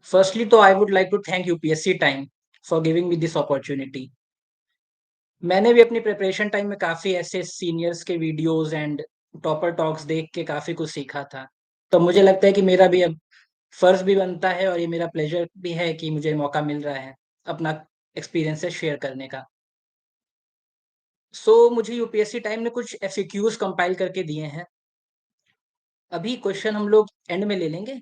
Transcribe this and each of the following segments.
Firstly, तो I would like to thank UPSC time for giving me this opportunity. मैंने भी अपनी preparation time में काफ़ी ऐसे सीनियर्स के वीडियोज़ एंड टॉपर टॉक्स देख के काफ़ी कुछ सीखा था। तो मुझे लगता है कि मेरा भी अब फ़र्ज़ भी बनता है और ये मेरा प्लेज़र भी है कि मुझे मौका मिल रहा है, अपना एक्सपीरियंसेस शेयर करने का। मुझे यूपीएससी टाइम ने कुछ एफएक्यूज़ कंपाइल करके दिए हैं। अभी क्वेश्चन हम लोग एंड में ले लेंगे।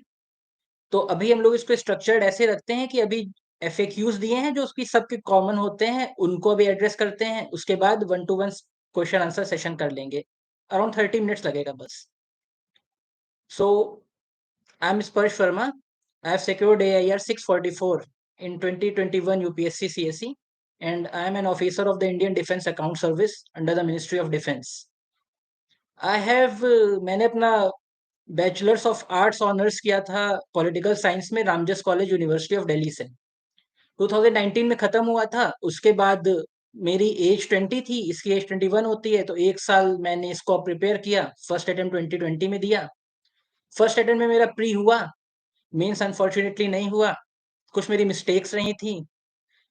तो अभी हम लोग इसको स्ट्रक्चर्ड ऐसे रखते हैं कि अभी एफएक्यूज दिए हैं जो उसकी सबके कॉमन होते हैं, उनको अभी एड्रेस करते हैं। उसके बाद one two one question answer session कर लेंगे। अराउंड 30 मिनट्स लगेगा बस। सो आई एम स्पर्श Verma. I have secured AIR 644 in 2021 UPSC CSE and I am an officer of the Indian Defence Account Service under the Ministry of Defence. I have मैंने अपना bachelors of arts honours किया था political science में Ramjas college university of Delhi से। 2019 में खत्म हुआ था। उसके बाद मेरी एज 20 थी, इसकी एज 21 होती है, तो एक साल मैंने इसको प्रिपेयर किया। फर्स्ट अटेम्प्ट 2020 में दिया। फर्स्ट अटेम्प्ट में मेरा प्री हुआ, मेंस अनफॉर्चुनेटली नहीं हुआ। कुछ मेरी मिस्टेक्स रही थी,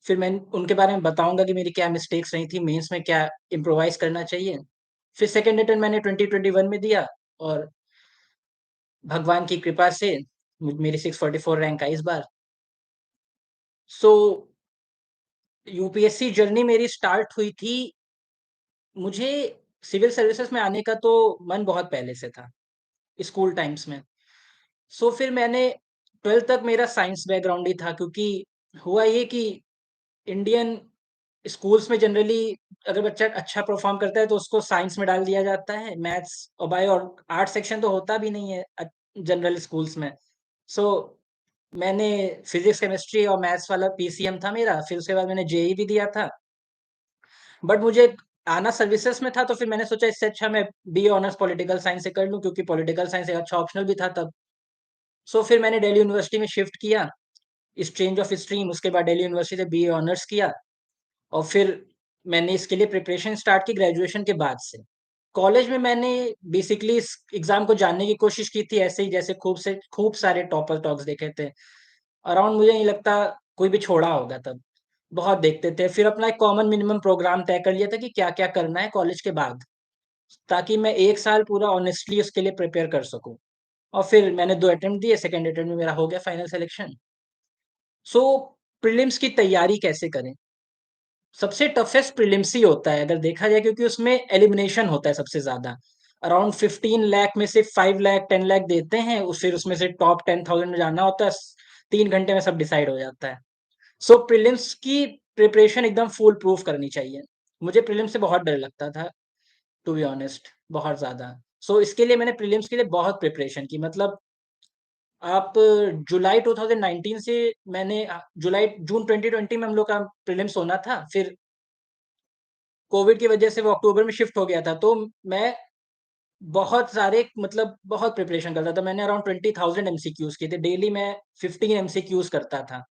फिर मैं उनके बारे में बताऊंगा कि मेरी क्या मिस्टेक्स रही थी, मेंस में क्या इम्प्रोवाइज करना चाहिए। फिर सेकेंड अटेम्प्ट मैंने 2021 में दिया और भगवान की कृपा से मेरी 644 रैंक आई इस बार। सो यूपीएससी जर्नी मेरी स्टार्ट हुई थी। मुझे सिविल सर्विसेज में आने का तो मन बहुत पहले से था, स्कूल टाइम्स में। फिर मैंने 12th तक मेरा साइंस बैकग्राउंड ही था, क्योंकि हुआ ये कि इंडियन स्कूल्स में जनरली अगर बच्चा अच्छा परफॉर्म करता है तो उसको साइंस में डाल दिया जाता है। मैथ्स और बायो और आर्ट सेक्शन तो होता भी नहीं है जनरल स्कूल्स में। सो मैंने फिजिक्स केमिस्ट्री और मैथ्स वाला पीसीएम था मेरा। फिर उसके बाद मैंने जेई भी दिया था, बट मुझे आना सर्विसेज में था, तो फिर मैंने सोचा इससे अच्छा मैं बी ऑनर्स पॉलिटिकल साइंस से कर लूं, क्योंकि पॉलिटिकल साइंस एक अच्छा ऑप्शनल भी था तब। फिर मैंने दिल्ली यूनिवर्सिटी में शिफ्ट किया, इस चेंज ऑफ स्ट्रीम। उसके बाद दिल्ली यूनिवर्सिटी से बी ऑनर्स किया और फिर मैंने इसके लिए प्रिपरेशन स्टार्ट की ग्रेजुएशन के बाद से। कॉलेज में मैंने बेसिकली इस एग्जाम को जानने की कोशिश की थी, ऐसे ही जैसे खूब सारे टॉपर टॉक्स देखे थे। अराउंड मुझे नहीं लगता कोई भी छोड़ा होगा तब। बहुत देखते थे, फिर अपना एक कॉमन मिनिमम प्रोग्राम तय कर लिया था कि क्या क्या करना है कॉलेज के बाद, ताकि मैं एक साल पूरा ऑनेस्टली उसके लिए प्रिपेयर कर सकूं। और फिर मैंने 2 अटेम्प्ट दिए, सेकेंड अटेम्प्ट में मेरा हो गया फाइनल सिलेक्शन। सो प्रीलिम्स की तैयारी कैसे करें? सबसे टफेस्ट प्रीलिम्स ही होता है अगर देखा जाए, क्योंकि उसमें एलिमिनेशन होता है सबसे ज्यादा। अराउंड 15 लाख में से 5 लाख 10 लाख देते हैं, फिर उसमें से टॉप 10,000 में जाना होता है। 3 घंटे में सब डिसाइड हो जाता है। प्रीलिम्स की प्रिपरेशन एकदम फुल प्रूफ करनी चाहिए। मुझे प्रीलिम्स से बहुत डर लगता था, टू बी ऑनेस्ट, बहुत ज़्यादा। इसके लिए मैंने प्रीलिम्स के लिए बहुत प्रिपरेशन की। मतलब आप जुलाई 2019 से मैंने जुलाई जून 2020 में हम लोग का प्रीलिम्स होना था। फिर कोविड की वजह से वो अक्टूबर में शिफ्ट हो गया था। तो मैं बहुत सारे मतलब बहुत प्रिपरेशन करता था। मैंने अराउंड 20,000 एमसीक्यूज किए थे। डेली मैं 15 एमसीक्यूज करता था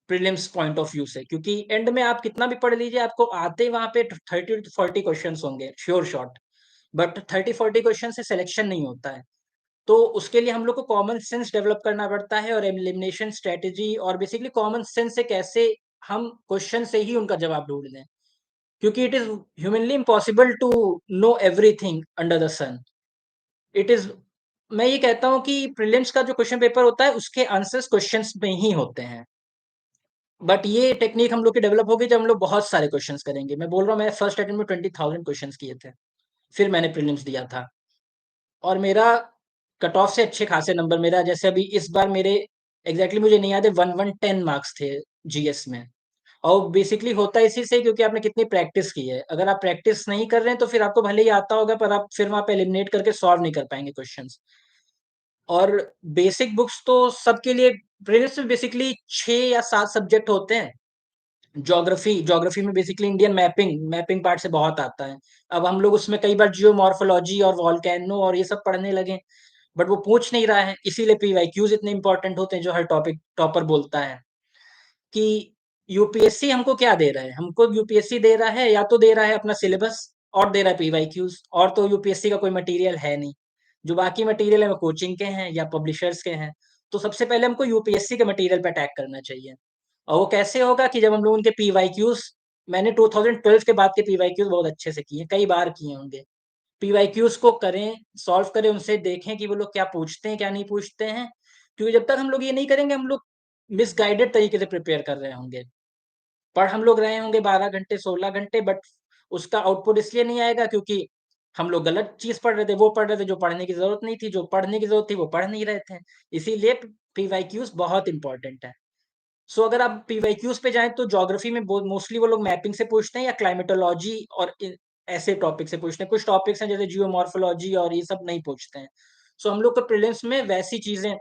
प्रीलिम्स पॉइंट ऑफ व्यू से, क्योंकि एंड में आप कितना भी पढ़ लीजिए, आपको आते वहां पे 30 to 40 क्वेश्चन होंगे श्योर शॉट, बट 30-40 क्वेश्चन से सिलेक्शन नहीं होता है। तो उसके लिए हम लोग को कॉमन सेंस डेवलप करना पड़ता है और एलिमिनेशन स्ट्रेटेजी, और बेसिकली कॉमन सेंस से कैसे हम क्वेश्चन से ही उनका जवाब ढूंढ लें, क्योंकि it is humanly impossible to know everything under the sun. It is मैं ये कहता हूँ कि प्रीलिम्स का जो क्वेश्चन पेपर होता है उसके आंसर्स क्वेश्चंस में ही होते हैं। बट ये टेक्निक हम लोग की डेवलप होगी जब हम लोग बहुत सारे क्वेश्चंस करेंगे। मैं बोल रहा हूँ, मैं फर्स्ट अटेम्प्ट में 20,000 क्वेश्चंस किए थे, फिर मैंने प्रीलिम्स दिया था और मेरा कट ऑफ से अच्छे खासे नंबर। मेरा जैसे अभी इस बार मेरे एग्जैक्टली मुझे नहीं याद है, 1110 मार्क्स थे जीएस में। और बेसिकली होता है इसी से, क्योंकि आपने कितनी प्रैक्टिस की है। अगर आप प्रैक्टिस नहीं कर रहे हैं तो फिर आपको भले ही आता होगा, पर आप फिर वहां पे एलिमिनेट करके सॉल्व नहीं कर पाएंगे क्वेश्चंस। और बेसिक बुक्स तो सबके लिए प्रीलिम्स में बेसिकली 6 या 7 सब्जेक्ट होते हैं। ज्योग्राफी में basically Indian mapping mapping part से बहुत आता है। अब हम लोग उसमें कई बार जियोमॉर्फोलॉजी और वॉल्केनो और ये सब पढ़ने लगे, बट वो पूछ नहीं रहा है। इसीलिए पीवाईक्यूज इतने इंपॉर्टेंट होते हैं, जो हर टॉपिक टॉपर बोलता है कि यूपीएससी हमको क्या दे रहा है। हमको यूपीएससी दे रहा है, या तो दे रहा है अपना सिलेबस और दे रहा है पीवाईक्यूज, और तो यूपीएससी का कोई मटेरियल है नहीं। जो बाकी मटेरियल है वो कोचिंग के हैं या पब्लिशर्स के हैं। तो सबसे पहले हमको यूपीएससी के मटेरियल पे अटैक करना चाहिए। और वो कैसे होगा कि जब हम लोग उनके पीवाईक्यूज, मैंने 2012 के बाद के पीवाईक्यूज बहुत अच्छे से किए, कई बार किए होंगे। पीवाईक्यूज को करें, सॉल्व करें, उनसे देखें कि वो लोग क्या पूछते हैं, क्या नहीं पूछते हैं। क्योंकि जब तक हम लोग ये नहीं करेंगे, हम लोग मिसगाइडेड तरीके से प्रिपेयर कर रहे होंगे। पढ़ हम लोग रहे होंगे 12 घंटे, 16 घंटे, बट उसका आउटपुट इसलिए नहीं आएगा क्योंकि हम लोग गलत चीज़ पढ़ रहे थे, वो पढ़ रहे थे जो पढ़ने की ज़रूरत नहीं थी, जो पढ़ने की ज़रूरत थी वो पढ़ नहीं रहे थे। इसीलिए पीवाईक्यूज़ बहुत इम्पोर्टेंट है। सो अगर आप पीवाईक्यूज़ पे जाएँ तो ज्योग्राफी में बहुत मोस्टली वो लोग मैपिंग से पूछते हैं या क्लाइमेटोलॉजी और ऐसे टॉपिक से पूछते हैं। कुछ टॉपिक्स हैं जैसे जियोमॉर्फोलॉजी और ये सब नहीं पूछते हैं। सो हम लोग को प्रीलिम्स में वैसी चीज़ें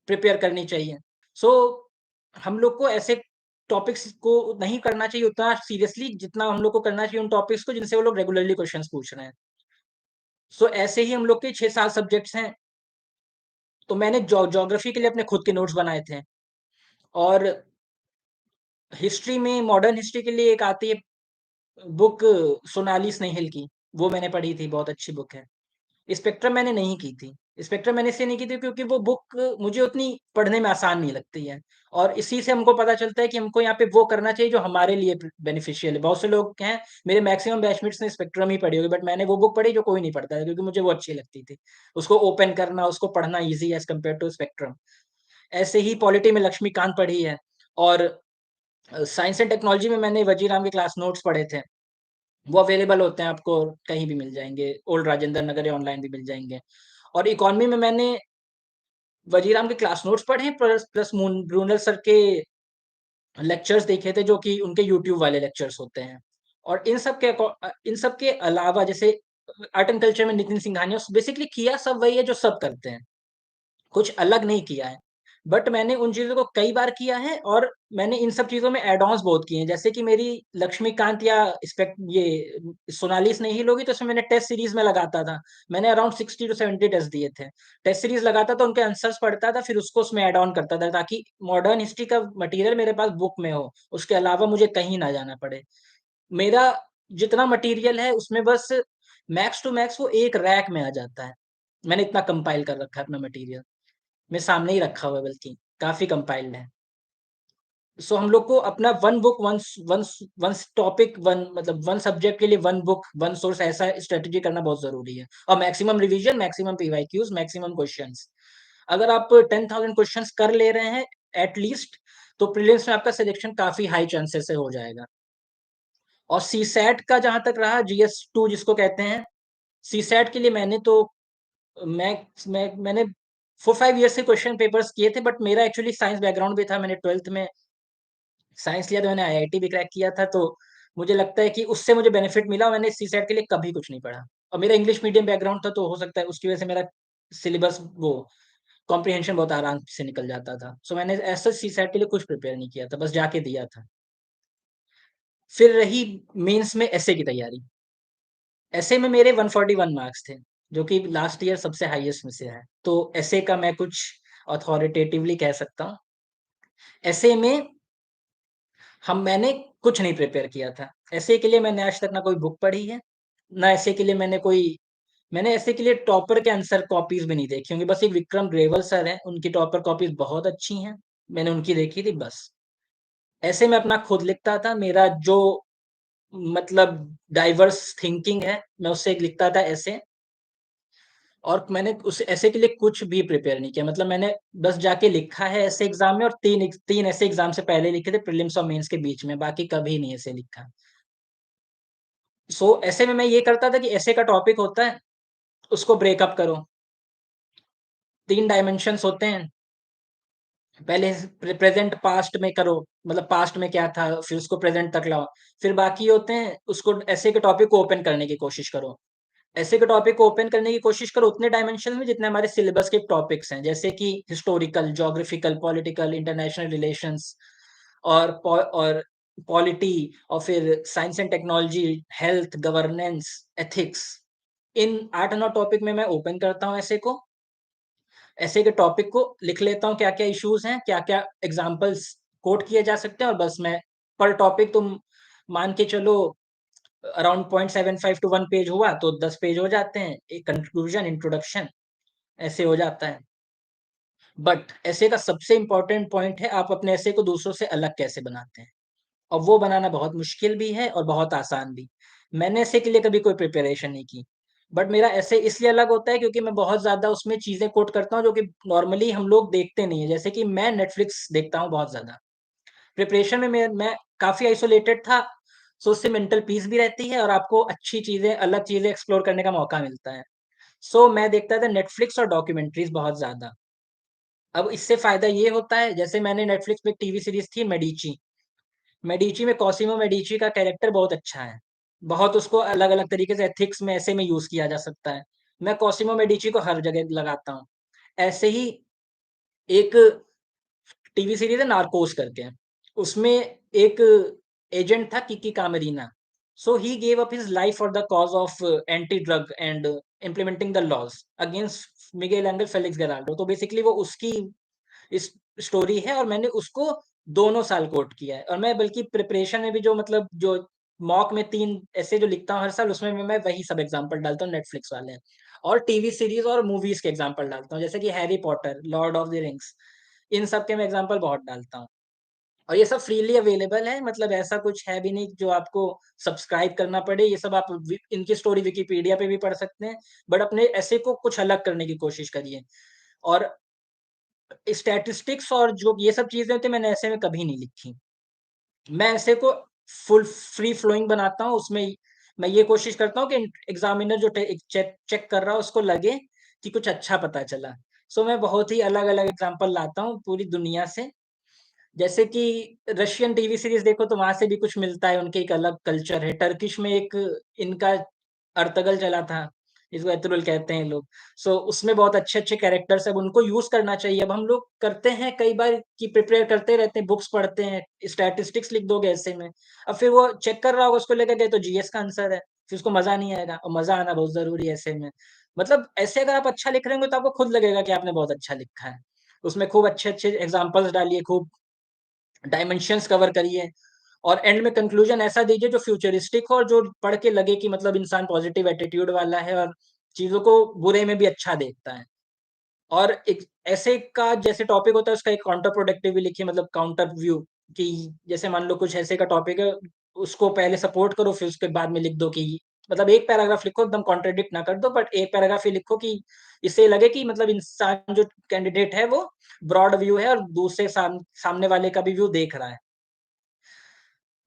प्रिपेयर करनी चाहिए। सो हम लोग को ऐसे टॉपिक्स को नहीं करना चाहिए उतना सीरियसली जितना हम लोग को करना चाहिए उन टॉपिक्स को जिनसे वो लोग रेगुलरली क्वेश्चंस पूछ रहे हैं। सो ऐसे ही हम लोग के 6-7 सब्जेक्ट्स हैं। तो मैंने ज्योग्राफी के लिए अपने खुद के नोट्स बनाए थे। और हिस्ट्री में, मॉडर्न हिस्ट्री के लिए एक आती है बुक, सोनाली स्नेहिल की, वो मैंने पढ़ी थी, बहुत अच्छी बुक है। स्पेक्ट्रम मैंने नहीं की थी। स्पेक्ट्रम मैंने इसलिए नहीं की थी क्योंकि वो बुक मुझे उतनी पढ़ने में आसान नहीं लगती है। और इसी से हमको पता चलता है कि हमको यहाँ पे वो करना चाहिए जो हमारे लिए बेनिफिशियल है। बहुत से लोग हैं, मेरे मैक्सिमम बैचमेट्स ने स्पेक्ट्रम ही पढ़ी होगी, बट मैंने वो बुक पढ़ी जो कोई नहीं पढ़ता है क्योंकि मुझे वो अच्छी लगती थी। उसको ओपन करना, उसको पढ़ना easy as compare to spectrum. ऐसे ही पॉलिटी में लक्ष्मीकांत पढ़ी है। और साइंस एंड टेक्नोलॉजी में मैंने वजीराम के क्लास नोट्स पढ़े थे। वो अवेलेबल होते हैं, आपको कहीं भी मिल जाएँगे, ओल्ड राजेंद्र नगर या ऑनलाइन भी मिल जाएँगे। और इकोनॉमी में मैंने वजीराम के क्लास नोट्स पढ़े हैं, प्लस प्लस ब्रूनल सर के लेक्चर्स देखे थे जो कि उनके यूट्यूब वाले लेक्चर्स होते हैं। और इन सब के अलावा जैसे आर्ट एंड कल्चर में नितिन सिंघानिया, बेसिकली किया सब वही है जो सब करते हैं। कुछ अलग नहीं किया है। बट मैंने उन चीज़ों को कई बार किया है और मैंने इन सब चीज़ों में ऐड-ऑन्स बहुत किए हैं। जैसे कि मेरी लक्ष्मीकांत या ये सोनाली स्नेहिल होगी तो उसमें मैंने टेस्ट सीरीज़ में लगाता था। मैंने अराउंड 60 टू 70 टेस्ट दिए थे। टेस्ट सीरीज़ लगाता था, उनके आंसर्स पढ़ता था, फिर उसको उसमें ऐड ऑन करता था ताकि मॉडर्न हिस्ट्री का मटेरियल मेरे पास बुक में हो। उसके अलावा मुझे कहीं ना जाना पड़े। मेरा जितना मटेरियल है उसमें बस मैक्स टू मैक्स वो एक रैक में आ जाता है। मैंने इतना कंपाइल कर रखा है अपना मटेरियल। मेरे सामने ही रखा हुआ है, बल्कि काफ़ी कंपाइल्ड है। सो हम लोग को अपना one book one topic, one मतलब वन सब्जेक्ट के लिए वन बुक, वन सोर्स, ऐसा स्ट्रेटजी करना बहुत ज़रूरी है। और maximum revision, maximum PYQs, maximum questions. अगर आप 10,000 क्वेश्चन्स कर ले रहे हैं एट लीस्ट, तो प्रीलिम्स में आपका सिलेक्शन काफ़ी हाई चांसेस से हो जाएगा। और सीसैट का जहाँ तक रहा, जीएस 2 जिसको कहते हैं, सीसैट के लिए मैं मैंने 4-5 ईयर्स से क्वेश्चन पेपर्स किए थे, बट मेरा एक्चुअली साइंस बैकग्राउंड भी था। मैंने 12th में साइंस लिया, तो मैंने आईआईटी भी क्रैक किया था, तो मुझे लगता है कि उससे मुझे बेनिफिट मिला। मैंने सीसैट के लिए कभी कुछ नहीं पढ़ा। और मेरा इंग्लिश मीडियम बैकग्राउंड था, तो हो सकता है उसकी वजह से मेरा सिलेबस वो कॉम्प्रिहेंशन बहुत आराम से निकल जाता था। सो मैंने ऐसा सीसैट के लिए कुछ प्रिपेयर नहीं किया था, बस जाके दिया था। फिर रही मेंस में एसे की तैयारी। एसे में मेरे 141 मार्क्स थे, जो कि लास्ट ईयर सबसे हाईएस्ट में से है। तो एसे का मैं कुछ अथॉरिटेटिवली कह सकता हूँ। एसे में मैंने कुछ नहीं प्रिपेयर किया था। एसे के लिए मैंने आज तक ना कोई बुक पढ़ी है, ना एसे के लिए मैंने एसे के लिए टॉपर के आंसर कॉपीज़ भी नहीं देखी होंगी। बस एक विक्रम ग्रेवल सर हैं, उनकी टॉपर कॉपीज़ बहुत अच्छी हैं, मैंने उनकी देखी थी बस। ऐसे मैं अपना खुद लिखता था, मेरा जो मतलब डाइवर्स थिंकिंग है, मैं उससे लिखता था ऐसे। और मैंने उस ऐसे के लिए कुछ भी प्रिपेयर नहीं किया। मतलब मैंने बस जाके लिखा है ऐसे एग्ज़ाम में, और 3 ऐसे एग्ज़ाम से पहले लिखे थे प्रीलिम्स और मेंस के बीच में, बाकी कभी नहीं ऐसे लिखा। सो ऐसे में मैं ये करता था कि ऐसे का टॉपिक होता है, उसको ब्रेकअप करो। 3 डायमेंशंस होते हैं। पहले प्रेजेंट पास्ट में करो, मतलब पास्ट में क्या था, फिर उसको प्रेजेंट तक लाओ। फिर बाकी होते हैं, उसको ऐसे के टॉपिक को ओपन करने की कोशिश करो। ऐसे के टॉपिक को ओपन करने की कोशिश करो उतने डायमेंशन में जितने हमारे सिलेबस के टॉपिक्स हैं, जैसे कि historical, geographical, political, international relations, और पॉलिटी, और फिर science and technology, health, governance, ethics. In 8-9 topic में मैं ओपन करता हूँ ऐसे को। ऐसे के टॉपिक को लिख लेता हूँ, क्या-क्या इश्यूज हैं, क्या-क्या एग्जांपल्स कोट किए जा सकते हैं, और बस मैं पर टॉपिक तुम मान के चलो अराउंड 0.75 टू 1 पेज हुआ तो 10 पेज हो जाते हैं। एक कंक्लूजन, इंट्रोडक्शन, ऐसे हो जाता है। बट एसे का सबसे इम्पोर्टेंट पॉइंट है आप अपने एसे को दूसरों से अलग कैसे बनाते हैं। और वो बनाना बहुत मुश्किल भी है और बहुत आसान भी। मैंने ऐसे के लिए कभी कोई प्रिपरेशन नहीं की। बट मेरा ऐसे इसलिए अलग होता है क्योंकि मैं बहुत ज़्यादा उसमें चीज़ें कोट करता हूँ जो कि नॉर्मली हम लोग देखते नहीं है। जैसे कि मैं नेटफ्लिक्स देखता हूँ बहुत ज़्यादा। प्रिपरेशन में मैं काफ़ी आइसोलेटेड था, सो उससे मेंटल पीस भी रहती है और आपको अच्छी चीज़ें, अलग चीज़ें एक्सप्लोर करने का मौका मिलता है। सो मैं देखता था नेटफ्लिक्स और डॉक्यूमेंट्रीज़ बहुत ज़्यादा। अब इससे फ़ायदा ये होता है जैसे मैंने नेटफ्लिक्स पे एक टीवी सीरीज़ थी मेडिची। मेडिची में कॉसिमो मेडिची का कैरेक्टर बहुत अच्छा है। बहुत उसको अलग-अलग तरीके से एथिक्स में ऐसे में यूज़ किया जा सकता है। मैं कॉसिमो मेडिची को हर जगह लगाता हूँ। ऐसे ही एक टीवी सीरीज़ है नार्कोस करके। उसमें एक एजेंट था Kiki Camarena. So he gave up his life for the cause of anti drug and implementing the laws against Miguel Angel Felix Gallardo. तो बेसिकली वो उसकी इस स्टोरी है और मैंने उसको दोनों साल कोट किया है और मैं बल्कि प्रिपरेशन में भी जो मतलब जो मॉक में 3 ऐसे जो लिखता हूँ हर साल उसमें भी मैं वही सब एग्ज़ाम्पल डालता हूँ नेटफ्लिक्स वाले। और टीवी सीरीज़ और मूवीज़ के एग्ज़ाम्पल डालता हूँ जैसे कि Harry Potter, Lord of the rings इन सब के मैं एग्ज़ाम्पल बहुत डालता हूँ। और ये सब फ्रीली अवेलेबल है मतलब ऐसा कुछ है भी नहीं जो आपको सब्सक्राइब करना पड़े। ये सब आप इनकी स्टोरी विकिपीडिया पे भी पढ़ सकते हैं। बट अपने ऐसे को कुछ अलग करने की कोशिश करिए। और स्टैटिस्टिक्स और जो ये सब चीज़ें थी मैंने ऐसे में कभी नहीं लिखी। मैं ऐसे को फुल फ्री फ्लोइंग बनाता हूँ, उसमें मैं ये कोशिश करता हूँ कि एग्ज़ामिनर जो टे चेक चेक कर रहा है उसको लगे कि कुछ अच्छा पता चला। सो मैं बहुत ही अलग-अलग एग्ज़ाम्पल लाता हूँ पूरी दुनिया से। जैसे कि रशियन टीवी सीरीज़ देखो तो वहाँ से भी कुछ मिलता है, उनके एक अलग कल्चर है। टर्किश में एक इनका अर्तगल चला था, जिसको एतुरुल कहते हैं लोग। सो उसमें बहुत अच्छे-अच्छे कैरेक्टर्स हैं, अब उनको यूज़ करना चाहिए। अब हम लोग करते हैं कई बार कि प्रिपेयर करते रहते हैं, बुक्स पढ़ते हैं, स्टैटिस्टिक्स लिख दोगे ऐसे में। अब फिर वो चेक कर रहा होगा, उसको लगेगा ये तो जीएस का आंसर है, फिर उसको मज़ा नहीं आएगा और मज़ा आना बहुत ज़रूरी है ऐसे में। मतलब ऐसे अगर आप अच्छा लिख रहे होंगे तो आपको खुद लगेगा कि आपने बहुत अच्छा लिखा है। उसमें खूब अच्छे-अच्छे एग्ज़ाम्पल्स डालिए, खूब डायमेंशंस कवर करिए और एंड में कंक्लूजन ऐसा दीजिए जो फ्यूचरिस्टिक हो और जो पढ़ के लगे कि मतलब इंसान पॉजिटिव एटीट्यूड वाला है और चीज़ों को बुरे में भी अच्छा देखता है। और एक ऐसे का जैसे टॉपिक होता है उसका एक काउंटर प्रोडक्टिव भी लिखिए मतलब काउंटर व्यू कि जैसे मान लो कुछ ऐसे का टॉपिक है, उसको पहले सपोर्ट करो फिर उसके बाद में लिख दो कि मतलब एक पैराग्राफ लिखो एकदम कॉन्ट्रडिक्ट ना कर दो बट एक पैराग्राफ ही लिखो कि इससे ये लगे कि मतलब इंसान जो कैंडिडेट है वो ब्रॉड व्यू है और दूसरे सामने वाले का भी व्यू देख रहा है।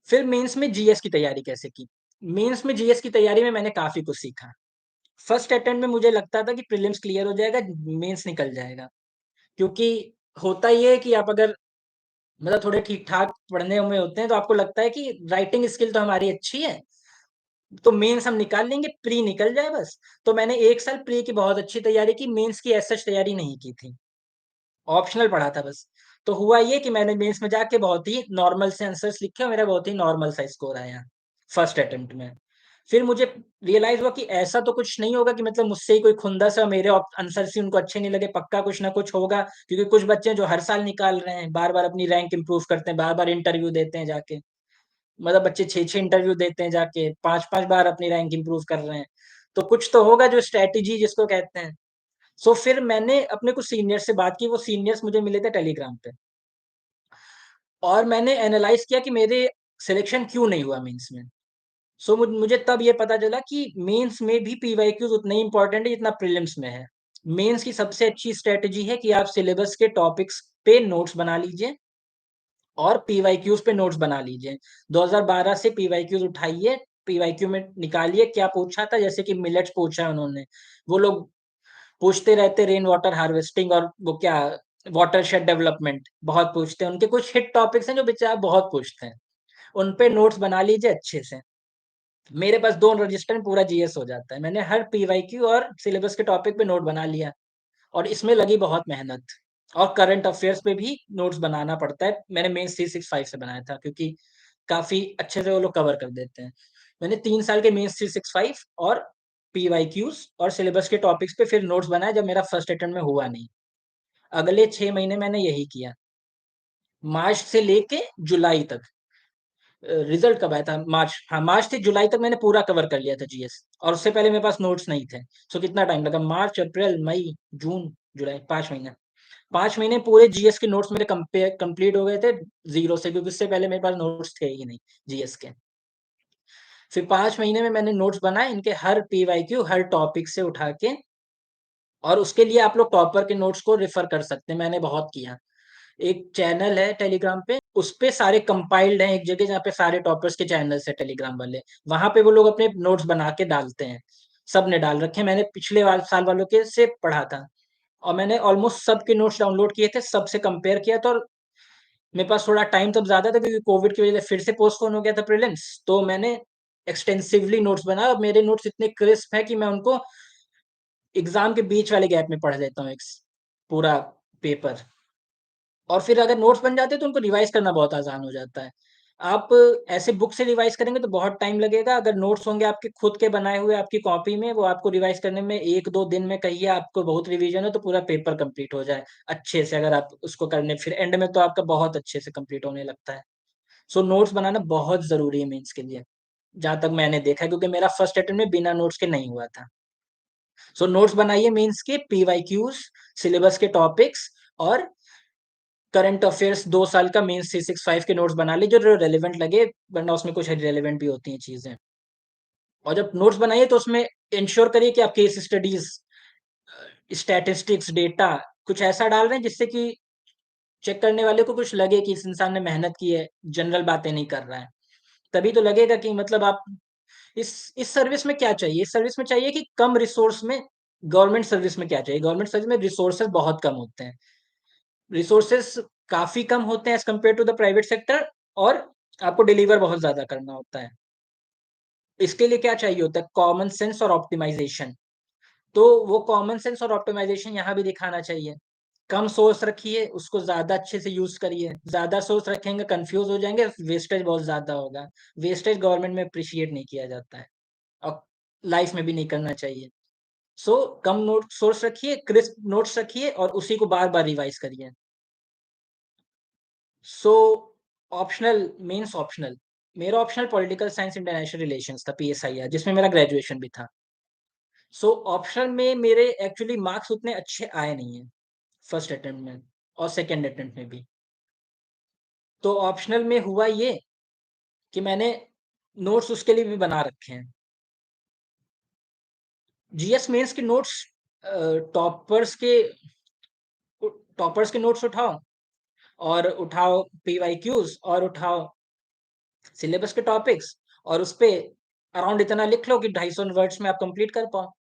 फिर मेंस में जीएस की तैयारी कैसे की? मेंस में जीएस की तैयारी में मैंने काफ़ी कुछ सीखा। फर्स्ट अटेम्प्ट में मुझे लगता था कि प्रीलिम्स क्लियर हो जाएगा, मेंस निकल जाएगा। क्योंकि होता ये है कि आप अगर मतलब थोड़े ठीक-ठाक पढ़ने में होते हैं, तो आपको लगता है कि राइटिंग स्किल तो हमारी अच्छी है, तो मेंस हम निकाल लेंगे, प्री निकल जाए बस। तो मैंने 1 साल प्री की बहुत अच्छी तैयारी की, मेंस की एज़ सच तैयारी नहीं की थी। ऑप्शनल पढ़ा था बस। तो हुआ ये कि मैंने मेंस में जाके बहुत ही नॉर्मल से आंसर्स लिखे और मेरा बहुत ही नॉर्मल सा स्कोर आया, फर्स्ट अटेम्प्ट में। फिर मुझे रियलाइज़ हुआ कि ऐसा तो कुछ नहीं होगा कि मतलब मुझसे ही कोई खुंदस है, मेरे आंसर्स ही उनको अच्छे नहीं लगे, पक्का कुछ ना कुछ होगा। क्योंकि कुछ बच्चे हैं जो हर साल निकाल रहे हैं, बार-बार अपनी रैंक इम्प्रूव करते हैं, बार-बार इंटरव्यू देते हैं जाके। मतलब बच्चे 6-6 इंटरव्यू देते हैं जाके, 5-5 बार अपनी रैंक इम्प्रूव कर रहे हैं। तो कुछ तो होगा जो स्ट्रैटेजी जिसको कहते हैं। सो फिर मैंने अपने कुछ सीनियर्स से बात की, वो सीनियर्स मुझे मिले थे टेलीग्राम पे और मैंने एनालाइज़ किया कि मेरे सिलेक्शन क्यों नहीं हुआ मेंस में। सो मुझे तब ये पता चला कि मेंस में भी पीवाईक्यूज़ उतने ही इम्पोर्टेंट है जितना प्रीलिम्स में है। मेंस की सबसे अच्छी स्ट्रैटेजी है कि आप सिलेबस के टॉपिक्स पे नोट्स बना लीजिए और पीवाईक्यूज़ पे नोट्स बना लीजिए। 2012 से पीवाईक्यूज़ उठाइए, पीवाईक्यू में निकालिए क्या पूछा था, जैसे कि मिलेट्स पूछा है उन्होंने। वो लोग पूछते रहते रेन वाटर हार्वेस्टिंग और वो क्या वाटरशेड डेवलपमेंट बहुत पूछते हैं। उनके कुछ हिट टॉपिक्स हैं जो बेचारा बहुत पूछते हैं। उन पे नोट्स बना लीजिए अच्छे से। मेरे पास 2 रजिस्टर में पूरा जीएस हो जाता है। मैंने हर पीवाईक्यू और सिलेबस के टॉपिक पे नोट बना लिया और इसमें लगी बहुत मेहनत और करंट अफेयर्स पे भी नोट्स बनाना पड़ता है। मैंने मेंस 365 से बनाया था क्योंकि काफ़ी अच्छे से वो लोग कवर कर देते हैं। मैंने 3 साल के मेंस 365 और पीवाईक्यूज़ और सिलेबस के टॉपिक्स पे फिर नोट्स बनाए जब मेरा फर्स्ट अटेम्प्ट में हुआ नहीं। अगले 6 महीने मैंने यही किया। मार्च से लेके जुलाई तक। रिज़ल्ट कब आया था? मार्च, हाँ, मार्च से जुलाई तक मैंने पूरा कवर कर लिया था जीएस और उससे पहले मेरे पास नोट्स नहीं थे। सो कितना टाइम लगा? मार्च, अप्रैल, मई, जून, जुलाई 5 महीने। 5 महीने पूरे जीएस के नोट्स मेरे कंप्लीट हो गए थे 0 से, क्योंकि उससे पहले मेरे पास नोट्स थे ही नहीं जीएस के। फिर 5 महीने में मैंने नोट्स बनाए इनके हर पीवाईक्यू, हर टॉपिक से उठा के, और उसके लिए आप लोग टॉपर के नोट्स को रेफर कर सकते हैं, मैंने बहुत किया। एक चैनल है टेलीग्राम पे, उस पे सारे कंपाइल्ड हैं एक जगह, जहाँ पे सारे टॉपर्स के चैनल्स है टेलीग्राम वाले, वहां पे वो लोग अपने नोट्स बना के डालते हैं। सबने डाल रखे हैं, मैंने पिछले साल वालों के से पढ़ा था, और मैंने ऑलमोस्ट सबके नोट्स डाउनलोड किए थे, सबसे कंपेयर किया था। और मेरे पास थोड़ा टाइम तब ज्यादा था, क्योंकि कोविड की वजह से फिर से पोस्टपोन हो गया था प्रीलिम्स, तो मैंने एक्सटेंसिवली नोट्स बनाया, और मेरे नोट्स इतने क्रिस्प है कि मैं उनको एग्जाम के बीच वाले गैप में पढ़ लेता हूँ, एक पूरा पेपर। और फिर अगर नोट्स बन जाते हैं तो उनको रिवाइज करना बहुत आसान हो जाता है। आप ऐसे बुक से रिवाइज करेंगे तो बहुत टाइम लगेगा, अगर नोट्स होंगे आपके खुद के बनाए हुए आपकी कॉपी में, वो आपको रिवाइज करने में 1-2 दिन में, कहिए आपको बहुत रिवीजन है तो पूरा पेपर कंप्लीट हो जाए अच्छे से, अगर आप उसको करने फिर एंड में, तो आपका बहुत अच्छे से कंप्लीट होने लगता है। सो नोट्स बनाना बहुत जरूरी है मेंस के लिए, जहां तक मैंने देखा है, क्योंकि मेरा फर्स्ट अटेम्प्ट में बिना नोट्स के नहीं हुआ था। सो नोट्स बनाइए मेंस के, पीवाईक्यूज, सिलेबस के टॉपिक्स, और करंट अफेयर्स 2 साल का मेंस 365 के नोट्स बना लीजिए जो रेलिवेंट लगे, वरना उसमें कुछ रेलिवेंट भी होती हैं चीजें। और जब नोट्स बनाइए तो उसमें इंश्योर करिए कि आप केस स्टडीज, स्टैटिस्टिक्स, डेटा कुछ ऐसा डाल रहे हैं जिससे कि चेक करने वाले को कुछ लगे कि इस इंसान ने मेहनत की है, जनरल बातें नहीं कर रहा है। तभी तो लगेगा कि मतलब आप इस सर्विस में क्या चाहिए, इस सर्विस में चाहिए कि कम रिसोर्स में, गवर्नमेंट सर्विस में क्या चाहिए, गवर्नमेंट सर्विस में रिसोर्सेज बहुत कम होते हैं, रिसोर्सेस काफी कम होते हैं as compare to the private sector, और आपको डिलीवर बहुत ज्यादा करना होता है। इसके लिए क्या चाहिए होता है, कॉमन सेंस और ऑप्टिमाइजेशन। तो वो कॉमन सेंस और ऑप्टिमाइजेशन यहाँ भी दिखाना चाहिए। कम सोर्स रखिए, उसको ज्यादा अच्छे से यूज करिए, ज्यादा सोर्स रखेंगे कंफ्यूज हो जाएंगे, वेस्टेज बहुत ज्यादा होगा। वेस्टेज गवर्नमेंट में अप्रिशिएट नहीं किया जाता है, और लाइफ में भी नहीं करना चाहिए। कम नोट सोर्स रखिए, क्रिस्प नोट्स रखिए, और उसी को बार बार रिवाइज करिए। सो ऑप्शनल, मेंस ऑप्शनल, मेरा optional political science international relations था, पीएसआईआर, जिसमें मेरा ग्रेजुएशन भी था। ऑप्शनल में मेरे एक्चुअली मार्क्स उतने अच्छे आए नहीं है फर्स्ट अटेम्प्ट में, और सेकेंड अटेम्प्ट में भी। तो ऑप्शनल में हुआ ये कि मैंने नोट्स उसके लिए भी बना रखे हैं। जीएस मेंस के नोट्स, टॉपर्स के टॉपर्स के नोट्स उठाओ, और उठाओ पीवाईक्यूज, और उठाओ सिलेबस के टॉपिक्स, और उस पे अराउंड इतना लिख लो कि 250 वर्ड्स में आप कंप्लीट कर पाओ।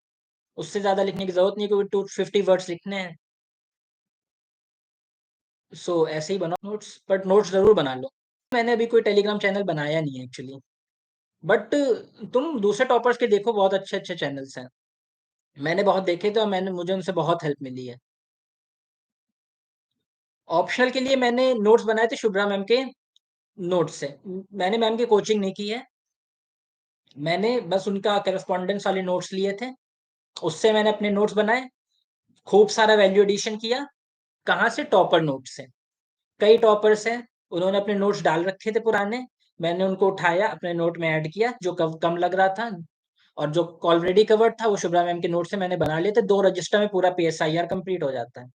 उससे ज्यादा लिखने की जरूरत नहीं, क्योंकि 250 वर्ड्स लिखने हैं। ऐसे ही बनाओ नोट्स, बट नोट्स जरूर बना लो। मैंने अभी कोई टेलीग्राम चैनल बनाया नहीं है एक्चुअली, बट तुम दूसरे टॉपर्स के देखो, बहुत अच्छे अच्छे चैनल्स हैं, मैंने बहुत देखे थे, और मुझे उनसे बहुत हेल्प मिली है। ऑप्शनल के लिए मैंने नोट्स बनाए थे शुभ्रा मैम के नोट्स से। मैंने मैम की कोचिंग नहीं की है, मैंने बस उनका करस्पॉन्डेंस वाले नोट्स लिए थे, उससे मैंने अपने नोट्स बनाए, खूब सारा वैल्यू एडिशन किया। कहाँ से, टॉपर नोट से। कई टॉपर्स हैं, उन्होंने अपने नोट्स डाल रखे थे पुराने, मैंने उनको उठाया, अपने नोट में ऐड किया जो कम लग रहा था, और जो ऑलरेडी कवर्ड था वो शुभ्रा मैम के नोट से मैंने बना लिए थे। 2 रजिस्टर में पूरा पीएसआईआर कंप्लीट हो जाता है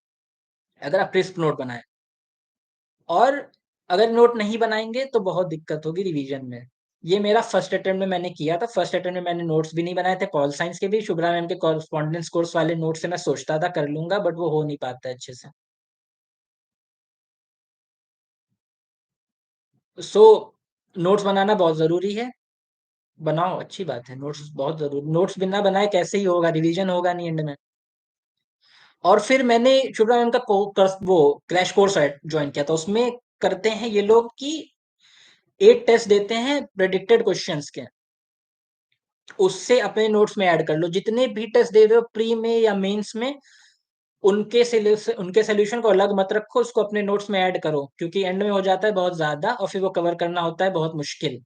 अगर आप क्रिस्प नोट बनाए। और अगर नोट नहीं बनाएंगे तो बहुत दिक्कत होगी रिवीजन में। ये मेरा फर्स्ट अटेम्प्ट में मैंने किया था, फर्स्ट अटेम्प्ट में मैंने नोट्स भी नहीं बनाए थे, पॉल साइंस के भी, शुभ्रा मैम के कॉरेस्पॉन्डेंस कोर्स वाले नोट्स से मैं सोचता था कर लूंगा, बट वो हो नहीं पाता है अच्छे से। सो नोट्स बनाना बहुत जरूरी है, बनाओ, अच्छी बात है, नोट्स बहुत जरूरी, नोट्स बिना बनाए कैसे ही होगा, रिवीजन होगा नहीं एंड में। और फिर मैंने शुभ्रा मैम का वो क्रैश कोर्स ज्वाइन किया था, उसमें करते हैं ये लोग कि 8 टेस्ट देते हैं प्रेडिक्टेड क्वेश्चंस के, उससे अपने नोट्स में ऐड कर लो, जितने भी टेस्ट दे रहे हो प्री में या मेंस में, उनके सोल्यूशन को अलग मत रखो, उसको अपने नोट्स में ऐड करो, क्योंकि एंड में हो जाता है बहुत ज्यादा, और फिर वो कवर करना होता है बहुत मुश्किल।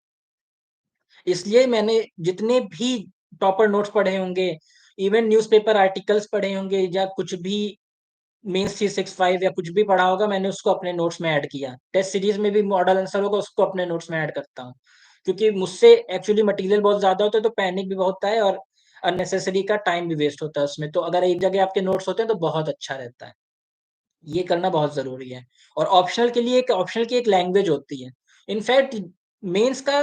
इसलिए मैंने जितने भी टॉपर नोट्स पढ़े होंगे, इवन न्यूज़पेपर आर्टिकल्स पढ़े होंगे, या कुछ भी मेंस 365 या कुछ भी पढ़ा होगा, मैंने उसको अपने नोट्स में ऐड किया। टेस्ट सीरीज में भी मॉडल आंसर होगा, उसको अपने नोट्स में ऐड करता हूँ, क्योंकि मुझसे एक्चुअली मटेरियल बहुत ज्यादा होता है, तो पैनिक भी बहुत होता है, और अननेसेसरी का टाइम भी वेस्ट होता है उसमें। तो अगर एक जगह आपके नोट्स होते हैं तो बहुत अच्छा रहता है। ये करना बहुत ज़रूरी है। और ऑप्शनल की एक लैंग्वेज होती है। इनफैक्ट मेंस का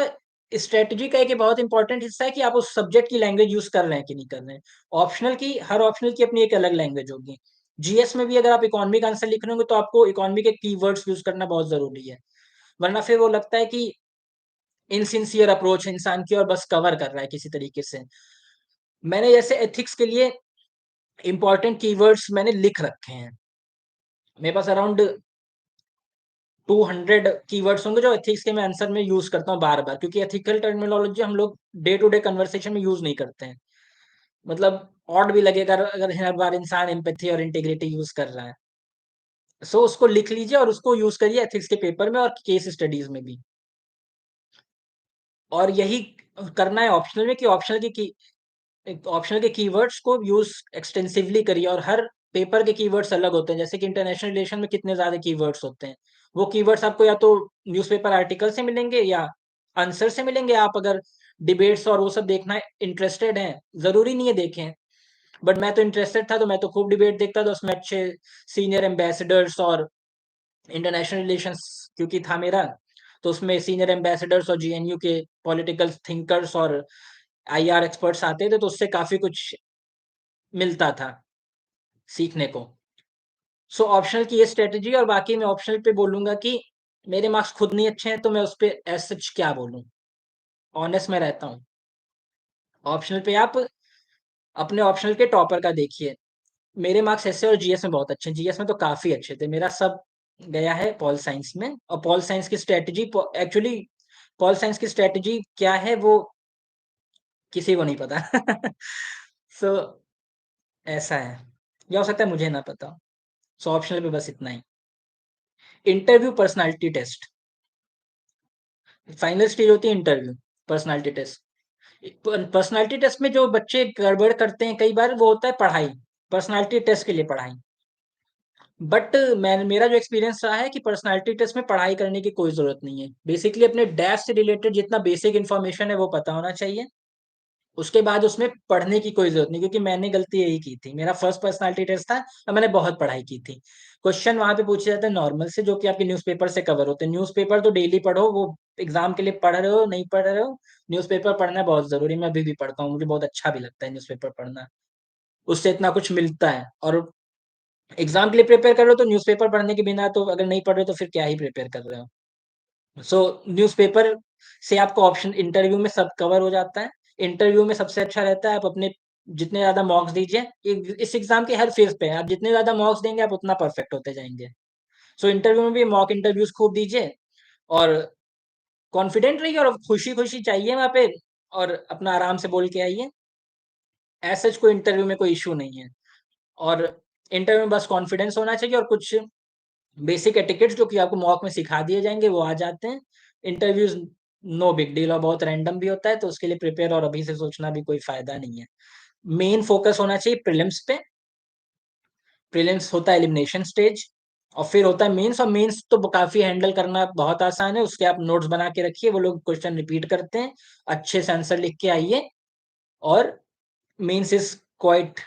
स्ट्रैटेजी का एक बहुत इम्पोर्टेंट हिस्सा है कि आप उस सब्जेक्ट की लैंग्वेज यूज़ कर रहे हैं कि नहीं कर रहे हैं। हर ऑप्शनल की अपनी एक अलग लैंग्वेज होगी। जीएस में भी अगर आप इकोनॉमी का आंसर लिख रहे होंगे तो आपको इकोनॉमी के कीवर्ड्स यूज़ करना बहुत ज़रूरी है। वरना फिर वो लगता है कि इनसिंसियर अप्रोच है इंसान की और बस कवर कर रहा है किसी तरीके से। मैंने जैसे एथिक्स के लिए इम्पोर्टेंट कीवर्ड्स मैंने लिख रखे हैं। मेरे पास अराउंड 200 कीवर्ड्स होंगे जो एथिक्स के मैं आंसर में यूज़ करता हूँ बार-बार, क्योंकि एथिकल टर्मिनोलॉजी हम लोग डे टू डे कन्वर्सेशन में यूज़ नहीं करते हैं। मतलब ऑड भी लगेगा अगर हर बार इंसान एम्पैथी और इंटीग्रिटी यूज़ कर रहा है। सो उसको लिख लीजिए और उसको यूज़ करिए एथिक्स के पेपर में और केस स्टडीज़ में भी। और यही करना है ऑप्शनल में कि ऑप्शनल के कीवर्ड्स को यूज़ एक्सटेंसिवली करिए और हर पेपर के कीवर्ड्स अलग होते हैं। जैसे कि इंटरनेशनल रिलेशन में कितने ज़्यादा कीवर्ड्स होते हैं। वो कीवर्ड्स आपको या तो न्यूज़पेपर आर्टिकल से मिलेंगे या आंसर से मिलेंगे। आप अगर डिबेट्स और वो सब देखना इंटरेस्टेड हैं, ज़रूरी नहीं है देखें, बट मैं तो इंटरेस्टेड था तो मैं तो खूब डिबेट देखता था। उसमें अच्छे सीनियर एम्बेसडर्स और इंटरनेशनल रिलेशंस क्योंकि था मेरा, तो उसमें सीनियर एम्बेसडर्स और जेएनयू के पॉलिटिकल थिंकर्स और आईआर एक्सपर्ट्स आते थे, तो उससे काफ़ी कुछ मिलता था सीखने को। सो ऑप्शनल की ये स्ट्रैटेजी। और बाकी मैं ऑप्शनल पे बोलूँगा कि मेरे मार्क्स खुद नहीं अच्छे हैं, तो मैं उस पे एज़ सच क्या बोलूँ? ऑनेस्ट मैं रहता हूँ। ऑप्शनल पे आप अपने ऑप्शनल के टॉपर का देखिए। मेरे मार्क्स एसए और जीएस में बहुत अच्छे हैं। जीएस में तो काफ़ी अच्छे थे। मेरा सब गया है पॉल साइंस में। और पॉल साइंस की स्ट्रैटेजी एक्चुअली पॉल साइंस की स्ट्रैटेजी क्या है वो किसी को नहीं पता। सो ऐसा है। या हो सकता है मुझे ना पता हो। सो ऑप्शनल पे बस इतना ही। Interview personality test. Final stage होती है interview, personality test. Personality test में जो बच्चे गड़बड़ करते हैं कई बार वो होता है पढ़ाई, पर्सनैलिटी टेस्ट के लिए पढ़ाई। बट मेरा जो एक्सपीरियंस रहा है कि पर्सनैलिटी टेस्ट में पढ़ाई करने की कोई ज़रूरत नहीं है। बेसिकली अपने डैश से रिलेटेड जितना बेसिक इन्फॉर्मेशन है वो पता होना चाहिए। उसके बाद उसमें पढ़ने की कोई ज़रूरत नहीं, क्योंकि मैंने गलती यही की थी। मेरा फर्स्ट पर्सनैलिटी टेस्ट था और मैंने बहुत पढ़ाई की थी। क्वेश्चन वहाँ पे पूछे जाते हैं नॉर्मल से जो कि आपके न्यूज़पेपर से कवर होते हैं। न्यूज़पेपर तो डेली पढ़ो, वो एग्ज़ाम के लिए पढ़ रहे हो, नहीं पढ़ रहे हो, न्यूज़पेपर पढ़ना बहुत ज़रूरी है। मैं अभी भी पढ़ता हूँ, मुझे बहुत अच्छा भी लगता है न्यूज़पेपर पढ़ना। उससे इतना कुछ मिलता है। और एग्ज़ाम के लिए प्रिपेयर कर रहे हो तो न्यूज़पेपर पढ़ने के बिना तो अगर नहीं पढ़ रहे हो तो फिर क्या ही प्रिपेयर कर रहे हो। सो न्यूज़पेपर से आपको ऑप्शन इंटरव्यू में सब कवर हो जाता है। इंटरव्यू में सबसे अच्छा रहता है आप अपने जितने ज़्यादा मॉक्स दीजिए। इस एग्ज़ाम के हर फेज़ पे आप जितने ज़्यादा मॉक्स देंगे आप उतना परफेक्ट होते जाएँगे। सो इंटरव्यू में भी मॉक इंटरव्यूज़ खूब दीजिए और कॉन्फिडेंट रहिए और खुशी-खुशी जाइए वहाँ पे और अपना आराम से बोल के आइए। एज़ सच कोई इंटरव्यू में कोई इश्यू नहीं है। और इंटरव्यू में बस कॉन्फिडेंस होना चाहिए और कुछ बेसिक एटिकेट्स जो कि आपको मॉक में सिखा दिए जाएँगे वो आ जाते हैं। इंटरव्यूज़ नो बिग डील और बहुत रैंडम भी होता है, तो उसके लिए प्रिपेयर और अभी से सोचना भी कोई फ़ायदा नहीं है। मेन फ़ोकस होना चाहिए प्रीलिम्स पे। प्रीलिम्स होता है एलिमिनेशन स्टेज और फिर होता है मेंस। और मेंस तो काफ़ी हैंडल करना बहुत आसान है। उसके आप नोट्स बना के रखिए, वो लोग क्वेश्चन रिपीट करते हैं। अच्छे से आंसर लिख के आइए और मेंस इज़ क्वाइट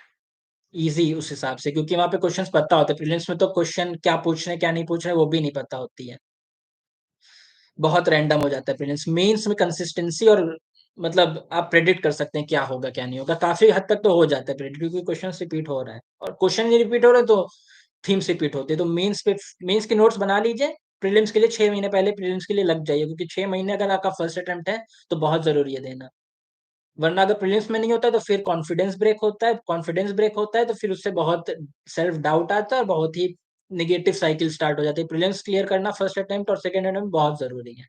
ईज़ी उस हिसाब से, क्योंकि वहाँ पे क्वेश्चन्स पता होते हैं। प्रीलिम्स में तो क्वेश्चन क्या पूछ रहे हैं, क्या नहीं पूछ रहे हैं, वो भी नहीं पता होती है। बहुत रैंडम हो जाता है प्रीलिम्स। मेंस में कंसिस्टेंसी और मतलब आप प्रेडिक्ट कर सकते हैं क्या होगा, क्या नहीं होगा। काफ़ी हद तक तो हो जाता है प्रेडिक्ट, क्योंकि क्वेश्चन्स रिपीट हो रहा है और क्वेश्चन नहीं रिपीट हो रहे तो थीम्स रिपीट होती है। तो मेंस के नोट्स बना लीजिए। प्रीलिम्स के लिए 6 महीने पहले प्रीलिम्स के लिए लग जाइए, क्योंकि 6 महीने अगर आपका फर्स्ट अटेम्प्ट है, तो बहुत ज़रूरी है देना। वरना अगर प्रीलिम्स में नहीं होता है, तो फिर कॉन्फिडेंस ब्रेक होता है, तो फिर उससे बहुत सेल्फ डाउट आता है और बहुत ही नेगेटिव साइकिल स्टार्ट हो जाती है। प्रीलिम्स क्लियर करना फर्स्ट अटेम्प्ट और सेकंड अटेम्प्ट बहुत ज़रूरी है।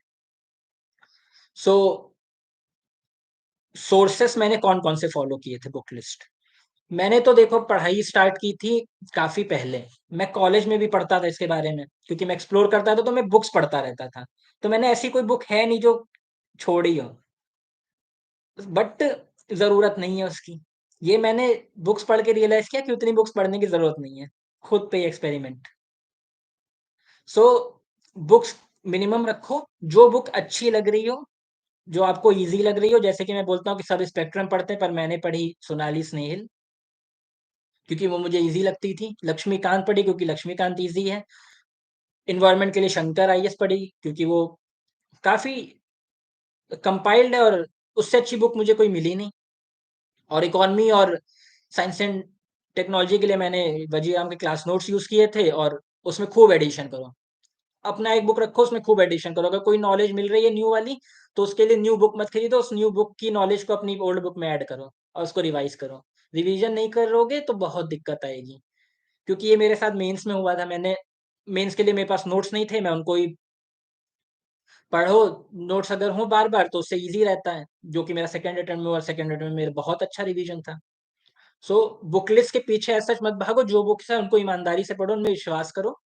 सो सोर्सेस मैंने कौन-कौन से फॉलो किए थे बुक लिस्ट। मैंने तो देखो पढ़ाई स्टार्ट की थी काफ़ी पहले। मैं कॉलेज में भी पढ़ता था इसके बारे में, क्योंकि मैं एक्सप्लोर करता था तो मैं बुक्स पढ़ता रहता था। तो मैंने ऐसी कोई बुक है नहीं जो छोड़ी हो। बट ज़रूरत नहीं है उसकी। ये मैंने बुक्स पढ़ के रियलाइज़ किया कि उतनी बुक्स पढ़ने की ज़रूरत नहीं है। खुद पे एक्सपेरिमेंट। सो बुक्स मिनिमम रखो, जो बुक अच्छी लग रही हो, जो आपको ईज़ी लग रही हो। जैसे कि मैं बोलता हूँ कि सब स्पेक्ट्रम पढ़ते हैं, पर मैंने पढ़ी सोनाली स्नेहिल, क्योंकि वो मुझे ईज़ी लगती थी। लक्ष्मीकांत पढ़ी क्योंकि लक्ष्मीकांत ईज़ी है। एनवायरनमेंट के लिए शंकर आईएएस पढ़ी क्योंकि वो काफ़ी कंपाइल्ड है और उससे अच्छी बुक मुझे कोई मिली नहीं। और इकोनॉमी और साइंस एंड टेक्नोलॉजी के लिए मैंने वजीर राम के क्लास नोट्स यूज़ किए थे और उसमें खूब एडिशन करो। अपना एक बुक रखो, उसमें खूब एडिशन करो। अगर कोई नॉलेज मिल रही है न्यू वाली, तो उसके लिए न्यू बुक मत खरीदो, उस न्यू बुक की नॉलेज को अपनी ओल्ड बुक में ऐड करो और उसको रिवाइज़ करो। रिवीजन नहीं करोगे तो बहुत दिक्कत आएगी, क्योंकि ये मेरे साथ मेंस में हुआ था। मैंने मेंस के लिए मेरे पास नोट्स नहीं थे, मैं उनको ही पढ़ो, नोट्स अगर हों बार-बार तो उससे ईज़ी रहता है, जो कि मेरा सेकंड अटेम्प्ट में हुआ। सेकंड अटेम्प्ट में मेरा बहुत अच्छा रिवीजन था। सो बुक लिस्ट के पीछे एज़ सच मत भागो, जो बुक्स हैं उनको ईमानदारी से पढ़ो, उनमें विश्वास करो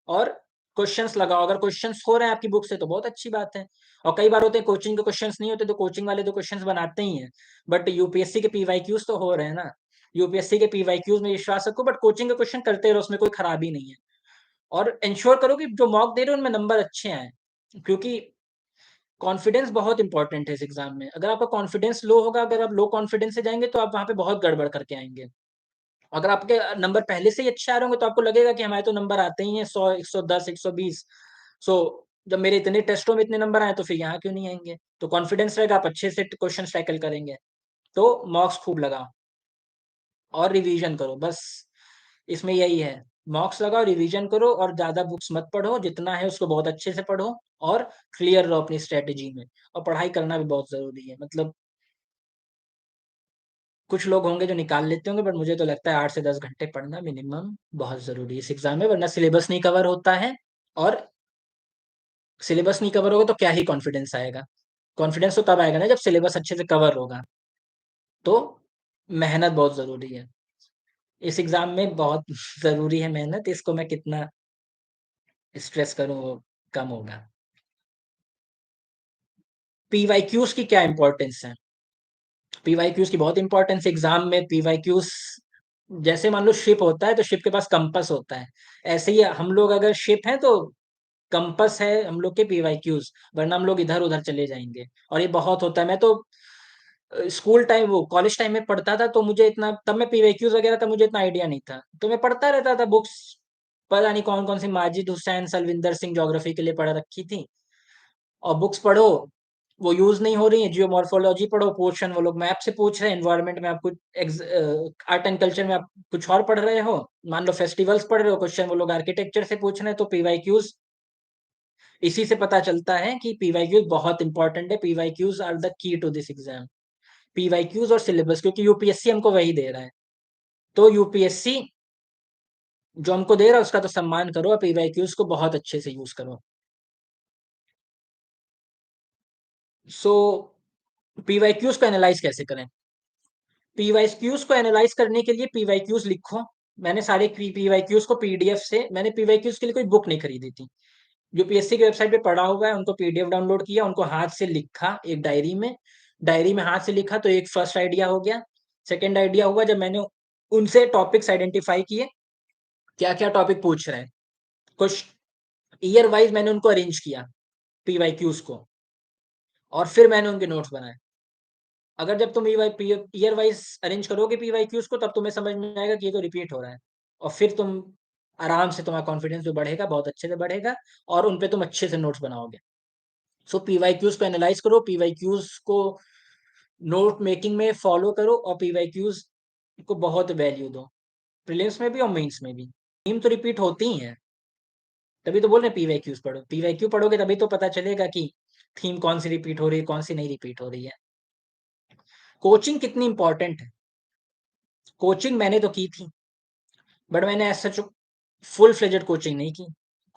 और क्वेश्चन्स लगाओ। अगर क्वेश्चन्स हो रहे हैं आपकी बुक से तो बहुत अच्छी बात है। और कई बार होते हैं कोचिंग के क्वेश्चन्स नहीं होते, तो कोचिंग वाले तो क्वेश्चन्स बनाते ही हैं। बट यूपीएससी के पीवाईक्यूज़ तो हो रहे हैं ना। यूपीएससी के पीवाईक्यूज़ में विश्वास रखो, बट कोचिंग के क्वेश्चन करते रहो, उसमें कोई खराबी नहीं है। और एन्श्योर करो कि जो मॉक दे रहे हो उनमें नंबर अच्छे आएँ, क्योंकि कॉन्फिडेंस बहुत इंपॉर्टेंट है इस एग्ज़ाम में। अगर आपका कॉन्फिडेंस लो होगा, अगर आप लो कॉन्फिडेंस से जाएँगे तो आप वहाँ पे बहुत गड़बड़ करके आएँगे। अगर आपके नंबर पहले से ही अच्छे आ रहे होंगे तो आपको लगेगा कि हमारे तो नंबर आते ही हैं 100, 110, 120। सो जब मेरे इतने टेस्टों में इतने नंबर आए तो फिर यहाँ क्यों नहीं आएँगे? तो कॉन्फिडेंस रहेगा, आप अच्छे से क्वेश्चन्स टैकल करेंगे। तो मॉक्स खूब लगाओ और रिवीजन करो, बस इसमें यही है। मॉक्स लगाओ, रिवीजन करो और ज़्यादा बुक्स मत पढ़ो, जितना है उसको बहुत अच्छे से पढ़ो और क्लियर रहो अपनी स्ट्रैटेजी में। और पढ़ाई करना भी बहुत ज़रूरी है। मतलब कुछ लोग होंगे जो निकाल लेते होंगे, बट मुझे तो लगता है 8 से 10 घंटे पढ़ना मिनिमम बहुत ज़रूरी है इस एग्ज़ाम में, वरना सिलेबस नहीं कवर होता है। और सिलेबस नहीं कवर होगा तो क्या ही कॉन्फिडेंस आएगा? कॉन्फिडेंस तो तब आएगा ना जब सिलेबस अच्छे से कवर होगा। तो मेहनत बहुत ज़रूरी है। इस एग्ज़ाम में बहुत ज़रूरी है मेहनत, इसको मैं कितना स्ट्रेस करूँ वो कम होगा। पीवाईक्यूज़ की क्या इम्पोर्टेंस है? पीवाईक्यूज़ की बहुत इम्पोर्टेंस है एग्ज़ाम में। पीवाईक्यूज़ जैसे मान लो शिप होता है तो शिप के पास कंपास होता है। ऐसे ही हम लोग अगर शिप हैं तो कंपास है हम लोग के पीवाईक्यूज़, वरना हम लोग इधर-उधर चले जाएँगे। और ये बहुत होता है। मैं तो स्कूल टाइम वो कॉलेज टाइम में पढ़ता था तो मुझे इतना तब मैं पीवाईक्यूज़ वगैरह तब मुझे इतना आइडिया नहीं था। तो मैं पढ़ता रहता था बुक्स, पता नहीं कौन-कौन सी माजिद हुसैन, सलविंदर सिंह ज्योग्राफी के लिए पढ़ रखी थी। और बुक्स पढ़ो, वो यूज़ नहीं हो रही हैं। जियोमॉर्फोलॉजी पढ़ो, पोर्शन वो लोग मैप से पूछ रहे हैं, एनवायरनमेंट में आप कुछ आर्ट एंड कल्चर में आप कुछ और पढ़ रहे हो। मान लो फेस्टिवल्स पढ़ रहे हो, क्वेश्चन वो लोग आर्किटेक्चर से पूछ रहे हैं, तो पीवाईक्यूज़ इसी से पता चलता है कि पीवाईक्यूज़ बहुत इंपॉर्टेंट है। PYQs are the key to this exam. PYQs और सिलेबस, क्योंकि यूपीएससी हमको वही दे रहा है। तो यूपीएससी जो हमको दे रहा है उसका तो सम्मान करो और पीवाईक्यूज़ को बहुत अच्छे से यूज़ करो। सो पीवाईक्यूज़ को एनालाइज़ कैसे करें? पीवाईक्यूज़ को एनालाइज़ करने के लिए पीवाईक्यूज़ लिखो। मैंने सारे पीवाईक्यूज़ को पीडीएफ से, मैंने पीवाईक्यूज़ के लिए कोई बुक नहीं खरीदी थी। यूपीएससी की वेबसाइट पे पड़ा हुआ है, उनको पीडीएफ डाउनलोड किया, उनको हाथ से लिखा एक डायरी में। डायरी में हाथ से लिखा तो एक फर्स्ट आइडिया हो गया। सेकंड आइडिया हुआ जब मैंने उनसे टॉपिक्स आइडेंटिफाई किए, क्या-क्या टॉपिक पूछ रहे हैं। कुछ ईयर वाइज़ मैंने उनको अरेंज किया पीवाईक्यूज़ को और फिर मैंने उनके नोट्स बनाए। अगर जब तुम ईयर वाइज़ अरेंज करोगे पीवाईक्यूज़ को तब तुम्हें समझ में आएगा कि ये तो रिपीट हो रहा है। और फिर तुम आराम से तुम्हारा कॉन्फिडेंस भी बढ़ेगा, बहुत अच्छे से बढ़ेगा और उन पे तुम अच्छे से नोट्स बनाओगे। सो पीवाईक्यूज़ को एनालाइज़ करो, पीवाईक्यूज़ को नोट मेकिंग में फॉलो करो और पीवाईक्यूज़ को बहुत वैल्यू दो, प्रीलिम्स में भी और मेंस में भी। थीम तो रिपीट होती ही हैं, तभी तो बोल रहे हैं पीवाईक्यूज़ पढ़ो। पीवाईक्यू पढ़ोगे तभी तो पता चलेगा कि थीम कौन-सी रिपीट हो रही है, कौन-सी नहीं रिपीट हो रही है। कोचिंग कितनी इम्पोर्टेंट है? कोचिंग मैंने तो की थी, बट मैंने as such full fledged coaching नहीं की।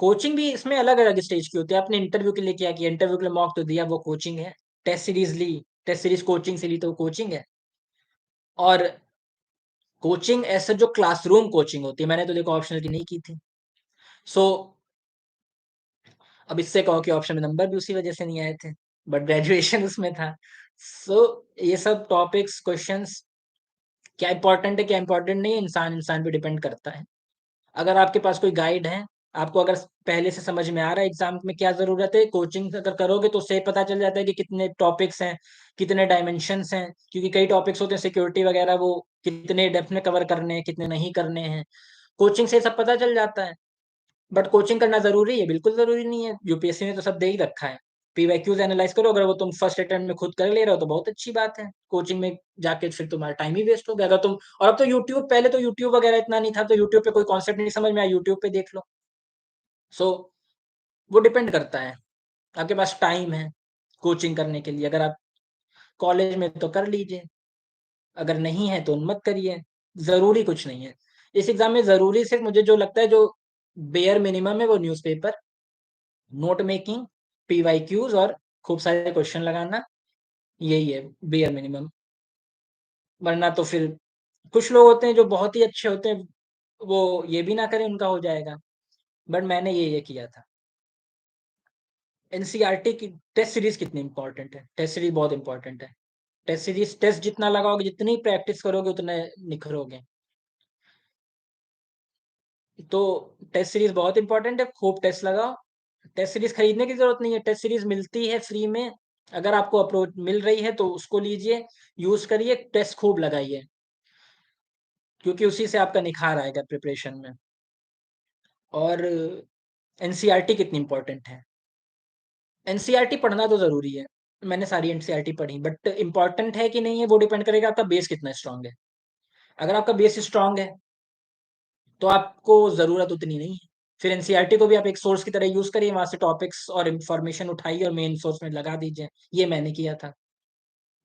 कोचिंग भी इसमें अलग-अलग स्टेज की होती है। आपने इंटरव्यू के लिए क्या किया? इंटरव्यू के लिए मॉक तो दिया, वो कोचिंग है। टेस्ट सीरीज़ ली, टेस्ट सीरीज़ कोचिंग से ली तो वो कोचिंग है। और कोचिंग ऐसा जो क्लासरूम कोचिंग होती है, मैंने तो देखो ऑप्शनल की नहीं की थी। सो अब इससे कहो कि ऑप्शन में नंबर भी उसी वजह से नहीं आए थे, बट ग्रेजुएशन उसमें था। सो ये सब टॉपिक्स, क्वेश्चंस क्या इम्पोर्टेंट है, क्या इम्पोर्टेंट नहीं है, इंसान-इंसान पे डिपेंड करता है। अगर आपके पास कोई गाइड है आपको अगर पहले से समझ में आ रहा है एग्जाम में क्या जरूरत है, कोचिंग अगर करोगे तो उससे पता चल जाता है कि कितने टॉपिक्स हैं, कितने डायमेंशंस हैं, क्योंकि कई टॉपिक्स होते हैं सिक्योरिटी वगैरह, वो कितने डेप्थ में कवर करने हैं, कितने नहीं करने हैं। कोचिंग से सब पता चल जाता है। बट कोचिंग करना जरूरी है? बिल्कुल जरूरी नहीं है। यूपीएससी ने तो सब दे ही रखा है। पीवाईक्यूज एनालाइज करो, अगर वो तुम फर्स्ट अटेम्प्ट में खुद कर ले रहे हो तो बहुत अच्छी बात है। कोचिंग में जाके फिर तुम्हारा टाइम ही वेस्ट हो गया। अगर तुम, और अब तो यूट्यूब, पहले तो यूट्यूब वगैरह इतना नहीं था, तो यूट्यूब पे कोई कॉन्सेप्ट नहीं समझ में आया, यूट्यूब पे देख लो। सो वो डिपेंड करता है, आपके पास टाइम है कोचिंग करने के लिए। अगर आप कॉलेज में तो कर लीजिए, अगर नहीं है तो मत करिए। जरूरी कुछ नहीं है इस एग्जाम में। जरूरी सिर्फ मुझे जो लगता है, जो बेयर मिनिमम है, वो न्यूज़पेपर, नोट मेकिंग, पीवाईक्यूज और खूब सारे क्वेश्चन लगाना, यही है बेयर मिनिमम। वरना तो फिर कुछ लोग होते हैं जो बहुत ही अच्छे होते हैं, वो ये भी ना करें उनका हो जाएगा। बट मैंने ये किया था। एनसीईआरटी की टेस्ट सीरीज कितनी इंपॉर्टेंट है? टेस्ट सीरीज बहुत इंपॉर्टेंट है। टेस्ट सीरीज, टेस्ट जितना लगाओगे, जितनी प्रैक्टिस करोगे, उतने निखरोगे। तो टेस्ट सीरीज बहुत इंपॉर्टेंट है, खूब टेस्ट लगाओ। टेस्ट सीरीज खरीदने की जरूरत नहीं है, टेस्ट सीरीज मिलती है फ्री में। अगर आपको अप्रोच मिल रही है तो उसको लीजिए, यूज करिए, टेस्ट खूब लगाइए, क्योंकि उसी से आपका निखार आएगा प्रिपरेशन में। और एनसीईआरटी कितनी इंपॉर्टेंट है? एनसीईआरटी पढ़ना तो जरूरी है, मैंने सारी एनसीईआरटी पढ़ी, बट इंपॉर्टेंट है कि नहीं है वो डिपेंड करेगा आपका बेस कितना स्ट्रांग है। अगर आपका बेस स्ट्रांग है तो आपको जरूरत उतनी नहीं है। फिर एनसीईआरटी को भी आप एक सोर्स की तरह यूज करिए, वहां से टॉपिक्स और इंफॉर्मेशन उठाइए और मेन सोर्स में लगा दीजिए। ये मैंने किया था।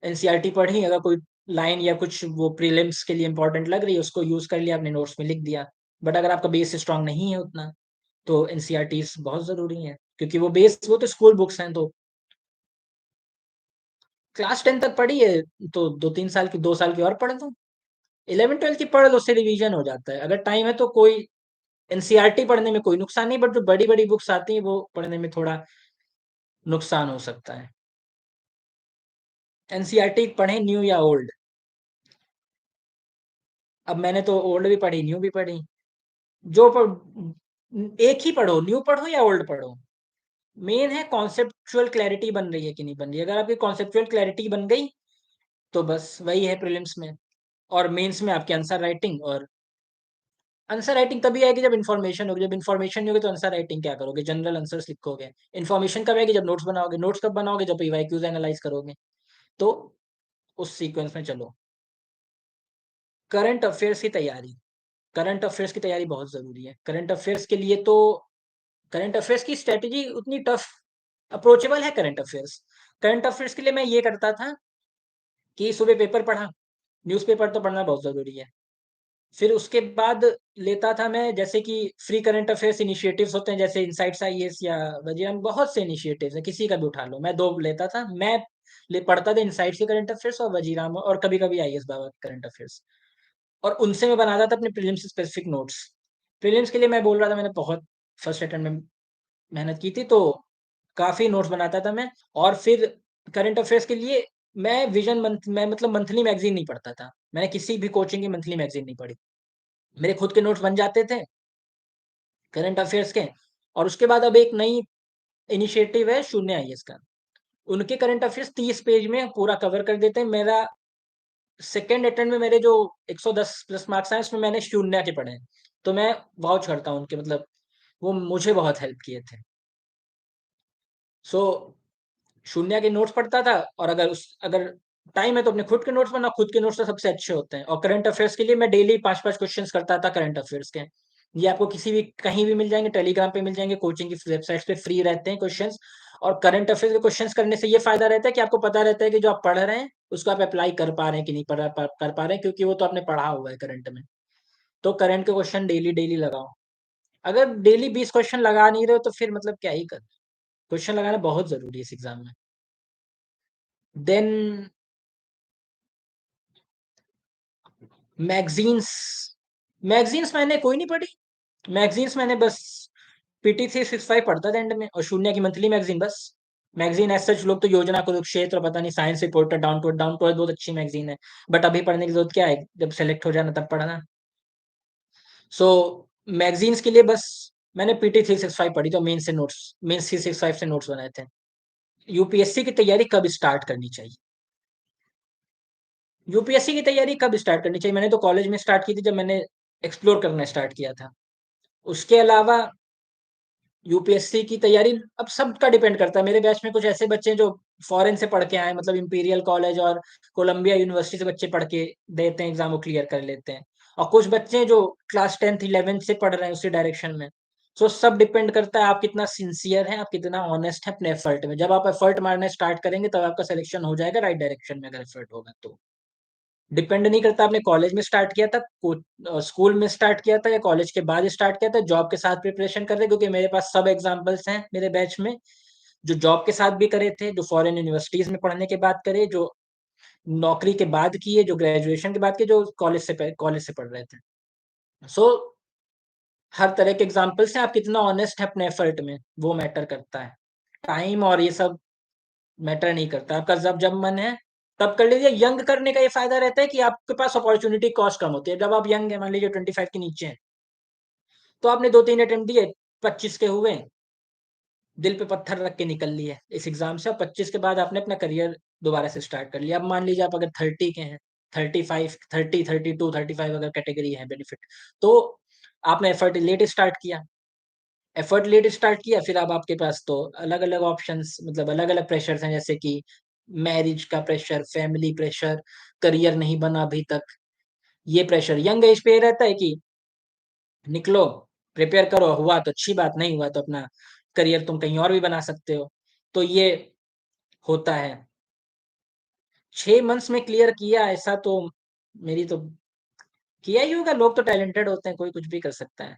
एनसीईआरटी पढ़ी, अगर कोई लाइन या कुछ वो प्रीलिम्स के लिए इंपॉर्टेंट लग रही है, उसको यूज कर लिया, अपने नोट्स में लिख दिया। बट अगर आपका बेस स्ट्रांग नहीं है उतना, तो एनसीईआरटी बहुत जरूरी है, क्योंकि वो बेस, वो तो स्कूल बुक्स हैं। तो क्लास 10 तक पढ़ी है, तो 2-3 साल की, 2 साल की और पढ़ दो। 11-12 की पढ़ लो, उससे रिवीजन हो जाता है। अगर टाइम है तो कोई एनसीईआरटी पढ़ने में कोई नुकसान नहीं, बट जो बड़ी बड़ी बुक्स आती हैं वो पढ़ने में थोड़ा नुकसान हो सकता है। एनसीईआरटी पढ़े, न्यू या ओल्ड? अब मैंने तो ओल्ड भी पढ़ी, न्यू भी पढ़ी। जो एक ही पढ़ो, न्यू पढ़ो या ओल्ड पढ़ो। मेन है कॉन्सेप्चुअल क्लैरिटी बन रही है कि नहीं बन रही है। अगर आपकी कॉन्सेप्चुअल क्लैरिटी बन गई तो बस वही है प्रीलिम्स में। और मेंस में आपकी आंसर राइटिंग, और आंसर राइटिंग तभी आएगी जब इन्फॉर्मेशन होगी। जब इन्फॉर्मेशन नहीं होगी तो आंसर राइटिंग क्या करोगे? जनरल आंसर्स लिखोगे। इन्फॉर्मेशन कब आएगी? जब नोट्स बनाओगे। नोट्स कब बनाओगे? जब पीवाईक्यूज एनालाइज करोगे। तो उस सीक्वेंस में चलो। करंट अफेयर्स की तैयारी, करंट अफेयर्स की तैयारी बहुत जरूरी है। करंट अफेयर्स के लिए तो, करंट अफेयर्स की स्ट्रेटेजी उतनी टफ, अप्रोचेबल है करंट अफेयर्स। करंट अफेयर्स के लिए मैं ये करता था कि सुबह पेपर पढ़ा, न्यूज़पेपर तो पढ़ना बहुत जरूरी है। फिर उसके बाद लेता था मैं, जैसे कि फ्री करंट अफेयर्स इनिशिएटिव्स होते हैं, जैसे इनसाइट्स आईएएस या वजीरन, बहुत से इनिशिएटिव्स है, किसी का भी उठा लो। मैं 2 लेता था। मैं पढ़ता था इनसाइट्स के करंट अफेयर्स और वजीराम, और कभी कभी आईएएस बाबा के करंट अफेयर्स। और उनसे मैं बनाता था अपने प्रीलिम्स स्पेसिफिक नोट्स। प्रीलिम्स के लिए मैं बोल रहा था, मैंने बहुत फर्स्ट अटेम्प्ट में मेहनत की थी, तो काफी नोट्स बनाता था मैं। और फिर करंट अफेयर्स के लिए मैं विजन मंथ, मैं मतलब मंथली मैगजीन नहीं पढ़ता था। मैंने किसी भी कोचिंग की मंथली मैगजीन नहीं पढ़ी। मेरे खुद के नोट्स बन जाते थे करंट अफेयर्स के। और उसके बाद अब एक नई इनिशिएटिव है शून्य आईएएस का। उनके करंट अफेयर्स 30 पेज में पूरा कवर कर देते हैं। मेरा सेकेंड अटेम्प्ट में मेरे जो 110 प्लस मार्क्स आए, उसमें मैंने शून्य के पढ़े हैं। तो मैं वाउच करता हूँ उनके, मतलब वो मुझे बहुत हेल्प किए थे। सो शून्य के नोट्स पढ़ता था। और अगर टाइम है तो अपने खुद के नोट्स बनाओ, खुद के नोट्स तो सबसे अच्छे होते हैं। और करंट अफेयर्स के लिए मैं डेली 5-5 क्वेश्चंस करता था करंट अफेयर्स के। ये आपको किसी भी, कहीं भी मिल जाएंगे, टेलीग्राम पे मिल जाएंगे, कोचिंग की वेबसाइट्स पे फ्री रहते हैं क्वेश्चंस। और करंट अफेयर्स के क्वेश्चंस करने से ये फायदा रहता है कि आपको पता रहता है कि जो आप पढ़ रहे हैं उसको आप अप्लाई कर पा रहे हैं कि नहीं कर पा रहे हैं, क्योंकि वो तो आपने पढ़ा हुआ है करंट में। तो करंट के क्वेश्चन डेली डेली लगाओ। अगर डेली 20 क्वेश्चन लगा नहीं रहे हो तो फिर मतलब क्या ही कर। क्वेश्चन लगाना बहुत जरूरी है इस एग्जाम में। देन मैगजीन्स, मैगजीन्स मैंने कोई नहीं पढ़ी। मैगजीन्स मैंने बस PT 365 पढ़ता था एंड में, और शून्य की मंथली मैगजीन बस। मैगजीन एज सच लोग तो योजना, कुरुक्षेत्र, पता नहीं, science reporter, down to earth बहुत अच्छी मैगजीन है। बट अभी पढ़ने की जरूरत क्या है? जब सेलेक्ट हो जाना तब पढ़ना। सो मैगजीन्स के लिए बस मैंने पीटी 365 पढ़ी तो मेन 365 से नोट्स बनाए थे। यूपीएससी की तैयारी कब स्टार्ट करनी चाहिए? यूपीएससी की तैयारी कब स्टार्ट करनी चाहिए? मैंने तो कॉलेज में स्टार्ट की थी, जब मैंने एक्सप्लोर करना स्टार्ट किया था। उसके अलावा यूपीएससी की तैयारी अब सबका डिपेंड करता है। मेरे बैच में कुछ ऐसे बच्चे हैं जो फॉरेन से पढ़ के आए, मतलब इंपीरियल कॉलेज और कोलंबिया यूनिवर्सिटी से बच्चे पढ़ के देते हैं एग्जाम, वो क्लियर कर लेते हैं। और कुछ बच्चे हैं जो क्लास 10th 11th से पढ़ रहे हैं उसी डायरेक्शन में। सो सब डिपेंड करता है आप कितना सिंसियर हैं, आप कितना ऑनेस्ट हैं अपने एफर्ट में। जब आप एफर्ट मारना स्टार्ट करेंगे तब आपका सिलेक्शन हो जाएगा राइट डायरेक्शन में, अगर एफर्ट होगा तो। डिपेंड नहीं करता आपने कॉलेज में स्टार्ट किया था, स्कूल में स्टार्ट किया था या कॉलेज के बाद स्टार्ट किया था, जॉब के साथ प्रिपरेशन कर रहे, क्योंकि मेरे पास सब एग्जांपल्स हैं मेरे बैच में, जो जॉब के साथ भी करे थे, जो फॉरेन यूनिवर्सिटीज में पढ़ने के बाद करे, जो नौकरी के बाद किए, जो ग्रेजुएशन के बाद किए, जो कॉलेज से पढ़ रहे थे। सो हर तरह के एग्जाम्पल्स हैं, आप कितना ऑनेस्ट है अपने एफर्ट में वो मैटर करता है। टाइम और ये सब मैटर नहीं करता, आपका जब जब मन है तब कर लीजिए। यंग करने का ये फायदा रहता है कि आपके पास अपॉर्चुनिटी कॉस्ट कम होती है। जब आप यंग है, मान लीजिए 25 के नीचे हैं, तो आपने 2-3 अटेम्प्ट दिए, 25 के हुए, दिल पे पत्थर रख के निकल लिए इस एग्जाम से, और 25 के बाद आपने अपना करियर दोबारा से स्टार्ट कर लिया। अब मान लीजिए आप अगर 30 के हैं, 35, 30, 32, 35 अगर कैटेगरी है बेनिफिट, तो आपने एफर्ट लेट स्टार्ट किया, फिर अब आपके पास तो अलग अलग ऑप्शंस, मतलब अलग अलग प्रेशर्स हैं, जैसे कि मैरिज का प्रेशर, फैमिली प्रेशर, करियर नहीं बना अभी तक। ये प्रेशर यंग एज पे रहता है कि निकलो, प्रिपेयर करो, हुआ तो अच्छी बात, नहीं हुआ तो अपना करियर तुम कहीं और भी बना सकते हो। तो ये होता है। 6 मंथ्स में क्लियर किया ऐसा तो, मेरी तो किया ही होगा। लोग तो टैलेंटेड होते हैं, कोई कुछ भी कर सकता है।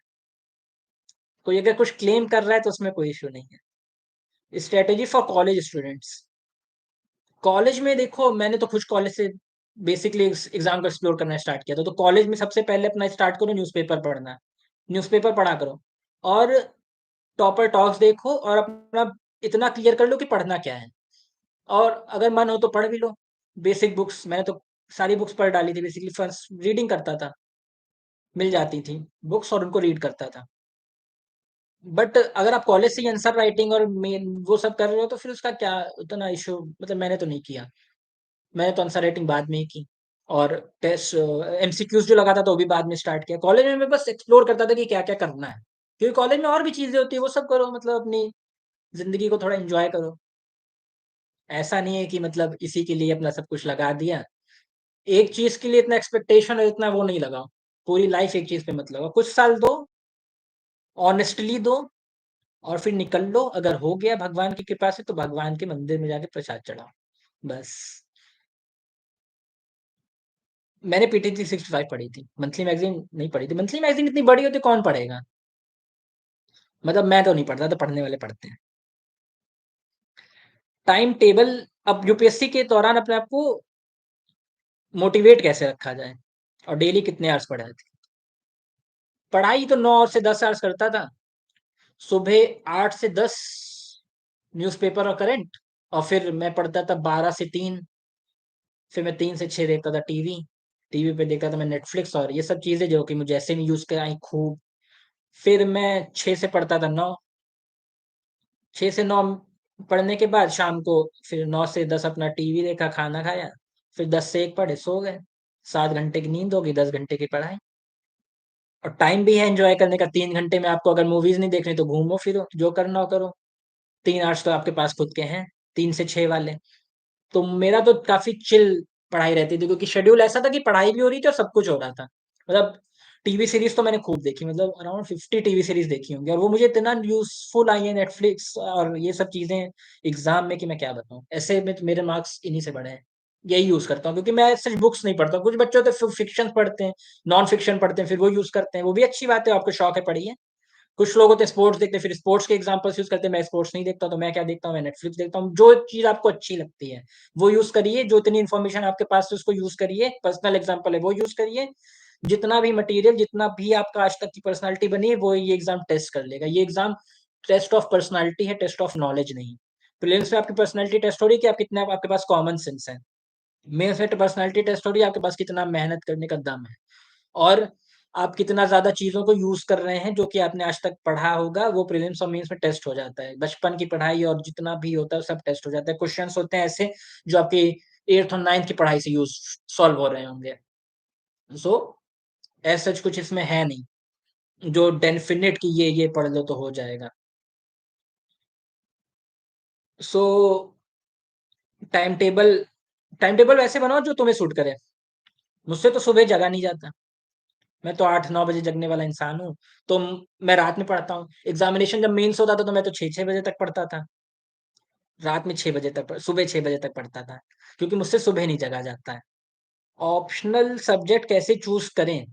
कोई अगर कुछ क्लेम कर रहा है तो उसमें कोई इश्यू नहीं है। Strategy for college students. College में देखो, मैंने तो कुछ कॉलेज से बेसिकली एग्जाम को एक्सप्लोर करना स्टार्ट किया था। तो कॉलेज में सबसे पहले अपना स्टार्ट करो न्यूज़पेपर पढ़ना, न्यूज़पेपर पढ़ा करो, और टॉपर टॉक्स देखो, और अपना इतना क्लियर कर लो कि पढ़ना क्या है। और अगर मन हो तो पढ़ भी लो बेसिक बुक्स। मैंने तो सारी बुक्स पढ़ डाली थी, बेसिकली फर्स्ट रीडिंग करता था, मिल जाती थी बुक्स और उनको रीड करता था। बट अगर आप कॉलेज से ही आंसर राइटिंग और मेन वो सब कर रहे हो तो फिर उसका क्या उतना इशू, मतलब मैंने तो नहीं किया। मैंने तो आंसर राइटिंग बाद में ही की, और टेस्ट एमसीक्यूज जो लगाता था वो भी बाद में स्टार्ट किया। कॉलेज में मैं बस एक्सप्लोर करता था कि क्या क्या करना है, क्योंकि कॉलेज में और भी चीजें होती है, वो सब करो, मतलब अपनी जिंदगी को थोड़ा एंजॉय करो। ऐसा नहीं है कि मतलब इसी के लिए अपना सब कुछ लगा दिया, एक चीज के लिए इतना एक्सपेक्टेशन और इतना वो नहीं लगाओ। पूरी लाइफ एक चीज पे मत लगाओ, कुछ साल दो, ऑनेस्टली दो, और फिर निकल लो। अगर हो गया भगवान की कृपा से तो भगवान के मंदिर में जाके प्रसाद चढ़ाओ, बस। मैंने पीटी 365 पढ़ी थी, मंथली मैगजीन नहीं पढ़ी थी। मंथली मैगजीन इतनी बड़ी होती, कौन पढ़ेगा? मतलब मैं तो नहीं पढ़ता, तो पढ़ने वाले पढ़ते हैं। टाइम टेबल, अब यूपीएससी के दौरान अपने आप को मोटिवेट कैसे रखा जाए, और डेली कितने आवर्स पढ़ाए थे? पढ़ाई तो 9 से 10 आवर्स करता था। सुबह 8 से 10 न्यूज़पेपर और करंट, और फिर मैं पढ़ता था 12 से 3। फिर मैं 3 से 6 देखता था टीवी। टीवी पे देखता था मैं नेटफ्लिक्स और ये सब चीजें जो कि मुझे ऐसे में यूज कराई खूब। फिर मैं 6 से पढ़ता था 9। 6 से 9 पढ़ने के बाद शाम को फिर 9 से 10 अपना टीवी देखा, खाना खाया, फिर 10 से 1 पढ़े, सो गए। 7 घंटे की नींद होगी, 10 घंटे की पढ़ाई। और टाइम भी है एंजॉय करने का। 3 घंटे में आपको अगर मूवीज नहीं देखनी तो घूमो फिरो, जो करना हो करो। 3 आवर्स तो आपके पास खुद के हैं, 3 से 6 वाले। तो मेरा तो काफी चिल पढ़ाई रहती थी, क्योंकि शेड्यूल ऐसा था कि पढ़ाई भी हो रही थी और सब कुछ हो रहा था। मतलब टीवी सीरीज तो मैंने खूब देखी, मतलब अराउंड 50 टीवी सीरीज देखी होंगी, और वो मुझे इतना यूजफुल आई है नेटफ्लिक्स और ये सब चीजें एग्जाम में, कि मैं क्या बताऊं। ऐसे में तो मेरे मार्क्स इन्हीं से बढ़े हैं। यही यूज करता हूँ, क्योंकि मैं सिर्फ बुक्स नहीं पढ़ता। कुछ बच्चे होते हैं फिक्शन पढ़ते हैं, नॉन फिक्शन पढ़ते हैं, फिर वो यूज करते हैं, वो भी अच्छी बात है, आपको शौक है पढ़िए। कुछ लोग होते हैं स्पोर्ट्स देखते हैं, फिर स्पोर्ट्स के एग्जांपल्स यूज करते हैं। मैं स्पोर्ट्स नहीं देखता, तो मैं क्या देखता हूँ, मैं नेटफ्लिक्स देखता हूँ। जो चीज आपको अच्छी लगती है वो यूज करिए, जो इतनी इन्फॉर्मेशन आपके पास है उसको यूज करिए, पर्सनल एग्जांपल है वो यूज करिए। जितना भी मटेरियल, जितना भी आपका आज तक की पर्सनालिटी बनी है, वो ये एग्जाम टेस्ट कर लेगा। ये एग्जाम टेस्ट ऑफ पर्सनालिटी है, टेस्ट ऑफ नॉलेज नहीं। प्रीलिम्स में आपकी पर्सनालिटी टेस्ट हो रही है कि आप कितना, आपके पास कॉमन सेंस है। मेंस में पर्सनालिटी टेस्ट हो रही है आपके पास कितना मेहनत करने का दम है। और आप कितना ज़्यादा चीज़ों को यूज़ कर रहे हैं, जो कि आपने आज तक पढ़ा होगा, वो प्रीलिम्स और मेंस में टेस्ट हो जाता है। बचपन की पढ़ाई और जितना भी होता है, वो सब टेस्ट हो जाता है। क्वेश्चन्स होते हैं ऐसे, जो आपकी 8th और 9th की पढ़ाई से सॉल्व हो रहे होंगे। सो एज़ सच कुछ इसमें है नहीं, जो डेफिनिट कि ये पढ़ लो तो हो जाएगा। सो टाइम टेबल टाइम टेबल वैसे बनाओ जो तुम्हें सूट करे। मुझसे तो सुबह जगा नहीं जाता। मैं तो 8-9 बजे जगने वाला इंसान हूँ, तो मैं रात में पढ़ता हूँ। एग्ज़ामिनेशन जब मेंस होता था, तो मैं तो 6-6 बजे तक पढ़ता था। रात में 6 बजे तक सुबह 6 बजे तक पढ़ता था, क्योंकि मुझसे सुबह नहीं जगा जाता है। ऑप्शनल सब्जेक्ट कैसे चूज़ करें?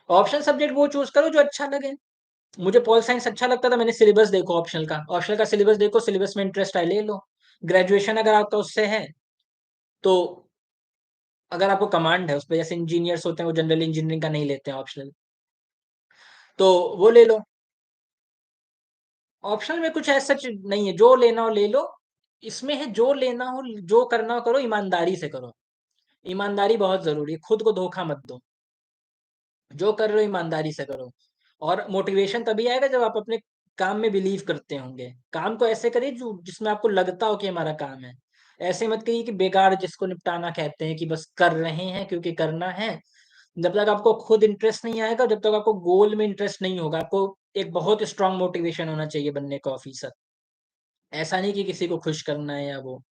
ऑप्शनल सब्जेक्ट वो चूज़ करो जो अच्छा लगे। मुझे पॉल साइंस अच्छा लगता था, मैंने सिलेबस देखो ऑप्शनल का। ऑप्शनल का सिलेबस देखो, सिलेबस में इंटरेस्ट आए ले लो। ग्रेजुएशन अगर आपका उससे है, तो अगर आपको कमांड है उसपे, जैसे इंजीनियर्स होते हैं, वो जनरल इंजीनियरिंग का नहीं लेते हैं ऑप्शनल, तो वो ले लो। ऑप्शनल में कुछ ऐसा नहीं है, जो लेना हो ले लो। इसमें है जो लेना हो, जो करना हो करो, ईमानदारी से करो। ईमानदारी बहुत ज़रूरी है, खुद को धोखा मत दो। जो कर रहे हो ईमानदारी से करो, और मोटिवेशन तभी आएगा जब आप अपने काम में बिलीव करते होंगे। काम को ऐसे करिए जो जिसमें आपको लगता हो कि हमारा काम है। ऐसे मत कहिए कि बेकार, जिसको निपटाना कहते हैं, कि बस कर रहे हैं क्योंकि करना है। जब तक आपको खुद इंटरेस्ट नहीं आएगा, जब तक आपको गोल में इंटरेस्ट नहीं होगा, आपको एक बहुत स्ट्रांग मोटिवेशन होना चाहिए बनने का ऑफिसर। ऐसा नहीं कि किसी को खुश करना है या वो।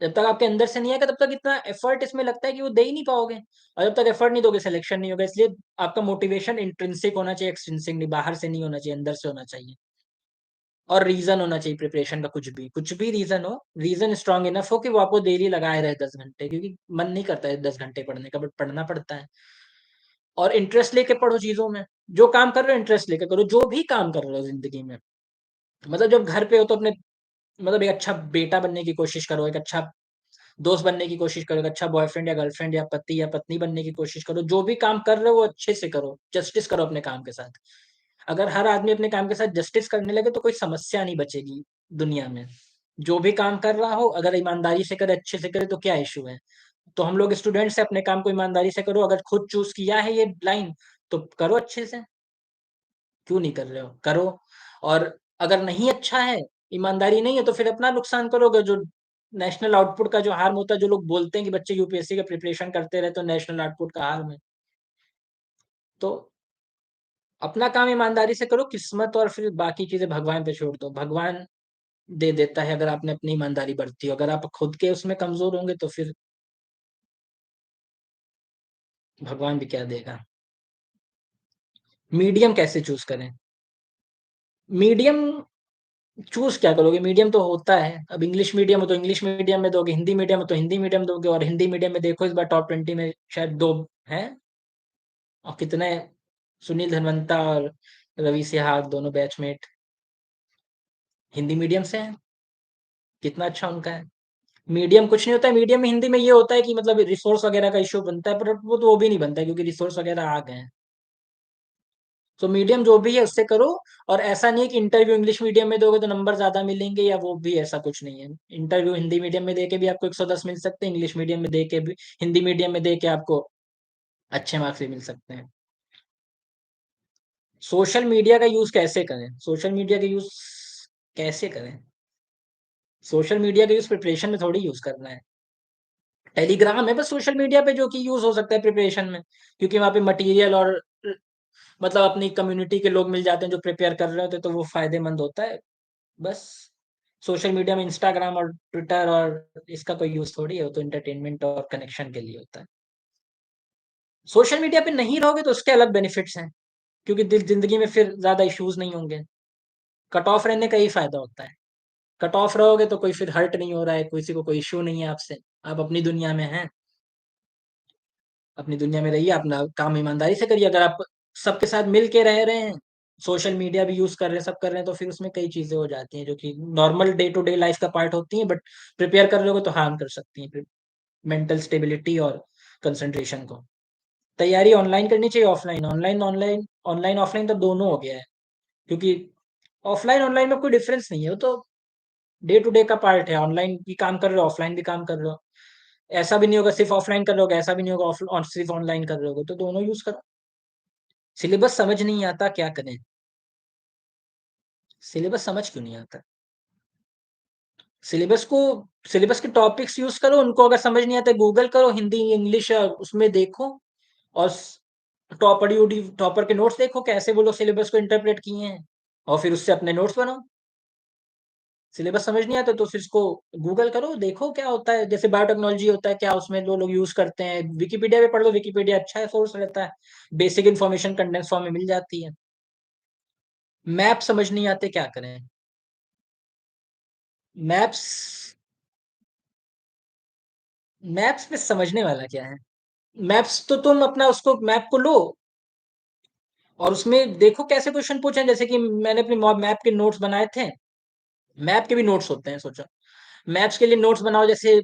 जब तक आपके अंदर से नहीं आएगा, तब तक इतना एफर्ट इसमें लगता है कि वो दे ही नहीं पाओगे, और जब तक एफर्ट नहीं दोगे, सिलेक्शन नहीं होगा। इसलिए आपका मोटिवेशन इंट्रिंसिक होना चाहिए, एक्सट्रिंसिक नहीं, बाहर से नहीं होना चाहिए, अंदर से होना चाहिए। और रीजन होना चाहिए प्रिपरेशन का, कुछ भी रीजन हो, रीजन स्ट्रांग इनफ हो कि वो आपको डेली लगाए रहे 10 घंटे, क्योंकि मन नहीं करता है 10 घंटे पढ़ने का, बट पढ़ना पड़ता है। और इंटरेस्ट लेके पढ़ो चीजों में। जो काम कर रहे हो इंटरेस्ट लेके करो, जो भी काम कर रहे हो जिंदगी में। मतलब जब घर पे हो तो अपने, मतलब एक अच्छा बेटा बनने की कोशिश करो, एक अच्छा दोस्त बनने की कोशिश करो, एक अच्छा बॉयफ्रेंड या गर्लफ्रेंड या पति या पत्नी बनने की कोशिश करो। जो भी काम कर रहे हो वो अच्छे से करो, जस्टिस करो अपने काम के साथ। अगर हर आदमी अपने काम के साथ जस्टिस करने लगे, तो कोई समस्या नहीं बचेगी दुनिया में। जो भी काम कर रहा हो, अगर ईमानदारी से करे, अच्छे से करे, तो क्या इश्यू है? तो हम लोग स्टूडेंट्स से अपने काम को ईमानदारी से करो। अगर खुद चूज किया है ये लाइन, तो करो अच्छे से। क्यों नहीं कर रहे हो? करो। और अगर नहीं अच्छा है, ईमानदारी नहीं है, तो फिर अपना नुकसान करोगे। जो नेशनल आउटपुट का जो हार्म होता है, जो लोग बोलते हैं कि बच्चे यूपीएससी का प्रिपरेशन करते रहे तो नेशनल आउटपुट का हार्म है, तो अपना काम ईमानदारी से करो। किस्मत और फिर बाकी चीजें भगवान पे छोड़ दो। भगवान दे देता है, अगर आपने अपनी ईमानदारी बरती हो। अगर आप खुद के उसमें कमजोर होंगे, तो फिर भगवान भी क्या देगा। मीडियम कैसे चूज करें? मीडियम चूज क्या करोगे? मीडियम तो होता है। अब इंग्लिश मीडियम हो तो इंग्लिश मीडियम में दोगे, हिंदी मीडियम हो तो हिंदी मीडियम दोगे। और हिंदी मीडियम में देखो, इस बार टॉप 20 में शायद दो हैं। और कितने, सुनील धनवंता और रवि सिहाग, दोनों बैचमेट हिंदी मीडियम से हैं। कितना अच्छा उनका है। मीडियम कुछ नहीं होता है। मीडियम में हिंदी में ये होता है कि मतलब रिसोर्स वगैरह का इश्यू बनता है, पर वो भी नहीं बनता है, क्योंकि रिसोर्स वगैरह आ गए हैं। तो मीडियम जो भी है उससे करो। और ऐसा नहीं है कि इंटरव्यू इंग्लिश मीडियम में दोगे तो नंबर ज्यादा मिलेंगे, या वो भी ऐसा कुछ नहीं है। इंटरव्यू हिंदी मीडियम में दे के भी आपको 110 मिल सकते हैं, इंग्लिश मीडियम में दे के भी, हिंदी मीडियम में दे के आपको अच्छे मार्क्स भी मिल सकते हैं। सोशल मीडिया का यूज कैसे करें? सोशल मीडिया का यूज कैसे करें? सोशल मीडिया का यूज प्रिपरेशन में थोड़ी यूज करना है। टेलीग्राम है बस सोशल मीडिया पे, जो कि यूज हो सकता है प्रिपरेशन में, क्योंकि वहाँ पे मटेरियल और मतलब अपनी कम्युनिटी के लोग मिल जाते हैं जो प्रिपेयर कर रहे होते हैं, तो वो फायदेमंद होता है बस। सोशल मीडिया में इंस्टाग्राम और ट्विटर और इसका कोई यूज थोड़ी है, वो तो एंटरटेनमेंट और कनेक्शन के लिए होता है। सोशल मीडिया पे नहीं रहोगे तो उसके अलग बेनिफिट्स हैं, क्योंकि दिल जिंदगी में फिर ज्यादा इश्यूज नहीं होंगे। कट ऑफ रहने का ही फायदा होता है। कट ऑफ रहोगे तो कोई फिर हर्ट नहीं हो रहा है, किसी को कोई इश्यू नहीं है आपसे। आप अपनी दुनिया में हैं, अपनी दुनिया में रहिए, अपना काम ईमानदारी से करिए। अगर आप सबके साथ मिल के रह रहे हैं, सोशल मीडिया भी यूज कर रहे हैं, सब कर रहे हैं, तो फिर उसमें कई चीजें हो जाती हैं जो कि normal day to day life का पार्ट होती हैं, बट प्रिपेयर कर रहे हो तो हार्म कर सकती हैं मेंटल स्टेबिलिटी और कंसंट्रेशन को। तैयारी ऑनलाइन करनी चाहिए, offline? Online online online offline तो दोनों हो गया है, क्योंकि ऑफलाइन ऑनलाइन में कोई डिफरेंस नहीं है। वो तो डे टू डे का पार्ट है। ऑनलाइन भी काम कर रहे हो, ऑफलाइन भी काम कर रहे हो। ऐसा भी नहीं होगा सिर्फ ऑफलाइन कर रहे हो, ऐसा भी नहीं होगा सिर्फ ऑनलाइन कर रहे हो, तो दोनों यूज करो। सिलेबस समझ नहीं आता, क्या करें? सिलेबस समझ क्यों नहीं आता? सिलेबस को सिलेबस के टॉपिक्स यूज करो, उनको अगर समझ नहीं आता गूगल करो, हिंदी इंग्लिश उसमें देखो, और टॉपर के नोट्स देखो कैसे वो लोग सिलेबस को इंटरप्रेट किए हैं, और फिर उससे अपने नोट्स बनाओ। सिलेबस समझ नहीं आता तो फिर इसको गूगल करो, देखो क्या होता है, जैसे बायोटेक्नोलॉजी होता है, क्या उसमें जो लोग यूज करते हैं, विकिपीडिया पे पढ़ लो, विकिपीडिया अच्छा है, सोर्स रहता है, बेसिक इन्फॉर्मेशन कंडेंस फॉर्म में मिल जाती है। मैप समझ नहीं आते, क्या करें? मैप्स मैप्स में समझने वाला क्या है? मैप्स तो तुम अपना उसको मैप को लो, और उसमें देखो कैसे क्वेश्चन पूछे हैं। जैसे कि मैंने अपने मैप के नोट्स बनाए थे, मैप के भी नोट्स होते हैं, सोचो मैप्स के लिए नोट्स बनाओ, जैसे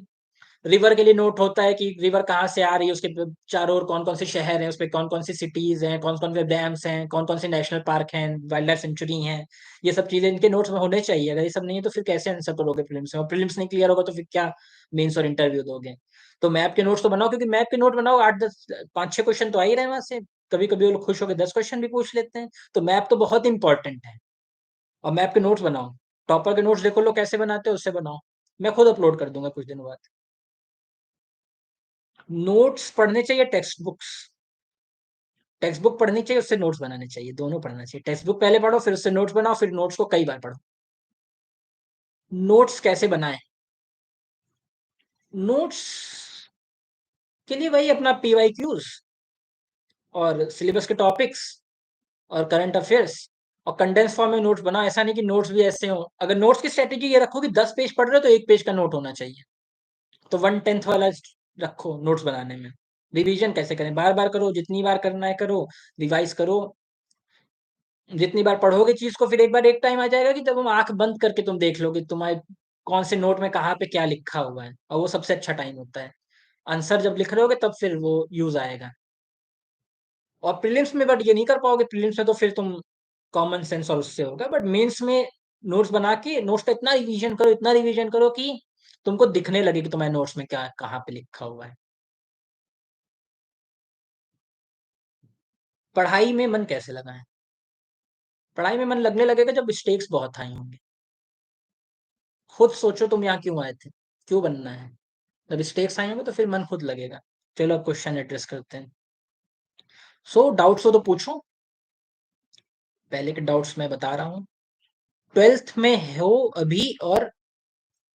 रिवर के लिए नोट होता है कि रिवर कहाँ से आ रही है, उसके चारों ओर कौन कौन से शहर हैं, उसपे कौन कौन सी सिटीज हैं, कौन कौन से डैम्स हैं, कौन कौन से नेशनल पार्क हैं, वाइल्ड लाइफ सेंचुरी हैं। ये सब चीजें इनके नोट्स में होने चाहिए, अगर ये सब नहीं है तो फिर कैसे आंसर करोगे प्रीलिम्स में, और प्रीलिम्स नहीं क्लियर होगा तो फिर क्या मेंस और इंटरव्यू दोगे? तो मैप के नोट्स तो बनाओ, क्योंकि मैप के नोट बनाओ, 8 10 5 6 क्वेश्चन तो आ ही रहे हैं वहां से। कभी कभी वो लोग खुश होकर 10 क्वेश्चन भी पूछ लेते हैं। तो मैप तो बहुत इंपॉर्टेंट है, और मैप के नोट्स बनाओ। टॉपर के नोट्स देखो लोग कैसे बनाते हैं, उससे बनाओ। मैं खुद अपलोड कर दूंगा कुछ दिनों बाद। नोट्स पढ़ने चाहिए, टेक्स्ट बुक पढ़नी चाहिए, उससे नोट्स बनाने चाहिए, दोनों पढ़ना चाहिए। टेक्स्ट बुक पहले पढ़ो, फिर उससे नोट्स बनाओ, फिर नोट्स को कई बार पढ़ो। नोट्स कैसे बनाएं? नोट्स के लिए वही अपना पीवाईक्यूज और सिलेबस के टॉपिक्स और करंट अफेयर्स, और कंडेंस फॉर्म में नोट्स बनाओ। ऐसा नहीं कि नोट्स भी ऐसे हो, अगर नोट्स की स्ट्रेटेजी ये रखो कि 10 पेज पढ़ रहे हो तो 1 पेज का नोट होना चाहिए, तो 1/10 वाला रखो नोट्स बनाने में। रिवीजन कैसे करें? बार बार करो, जितनी बार करना है करो, रिवाइज करो। जितनी बार पढ़ोगे चीज को, फिर एक बार एक टाइम आ जाएगा कि जब हम आंख बंद करके तुम देख लोगे तुम्हारे कौन से नोट में कहाँ पे क्या लिखा हुआ है, और वो सबसे अच्छा टाइम होता है। आंसर जब लिख रहे होगे तब फिर वो यूज आएगा। और प्रीलिम्स में बट ये नहीं कर पाओगे, प्रीलिम्स में तो फिर तुम कॉमन सेंस और उससे होगा, बट मेंस में नोट्स बना के नोट्स का इतना रिवीजन करो कि तुमको दिखने लगे कि तुम्हारे नोट्स में क्या कहाँ पे लिखा हुआ है। पढ़ाई में मन कैसे लगाएं? पढ़ाई में मन लगने लगेगा जब स्टेक्स बहुत हाई होंगे। खुद सोचो तुम यहाँ क्यों आए थे, क्यों बनना है? जब स्टेक्स आए होंगे तो फिर मन खुद लगेगा। चलो अब क्वेश्चन एड्रेस करते हैं। डाउट्स हो तो पूछो। पहले के डाउट्स मैं बता रहा हूँ। 12th में हो अभी और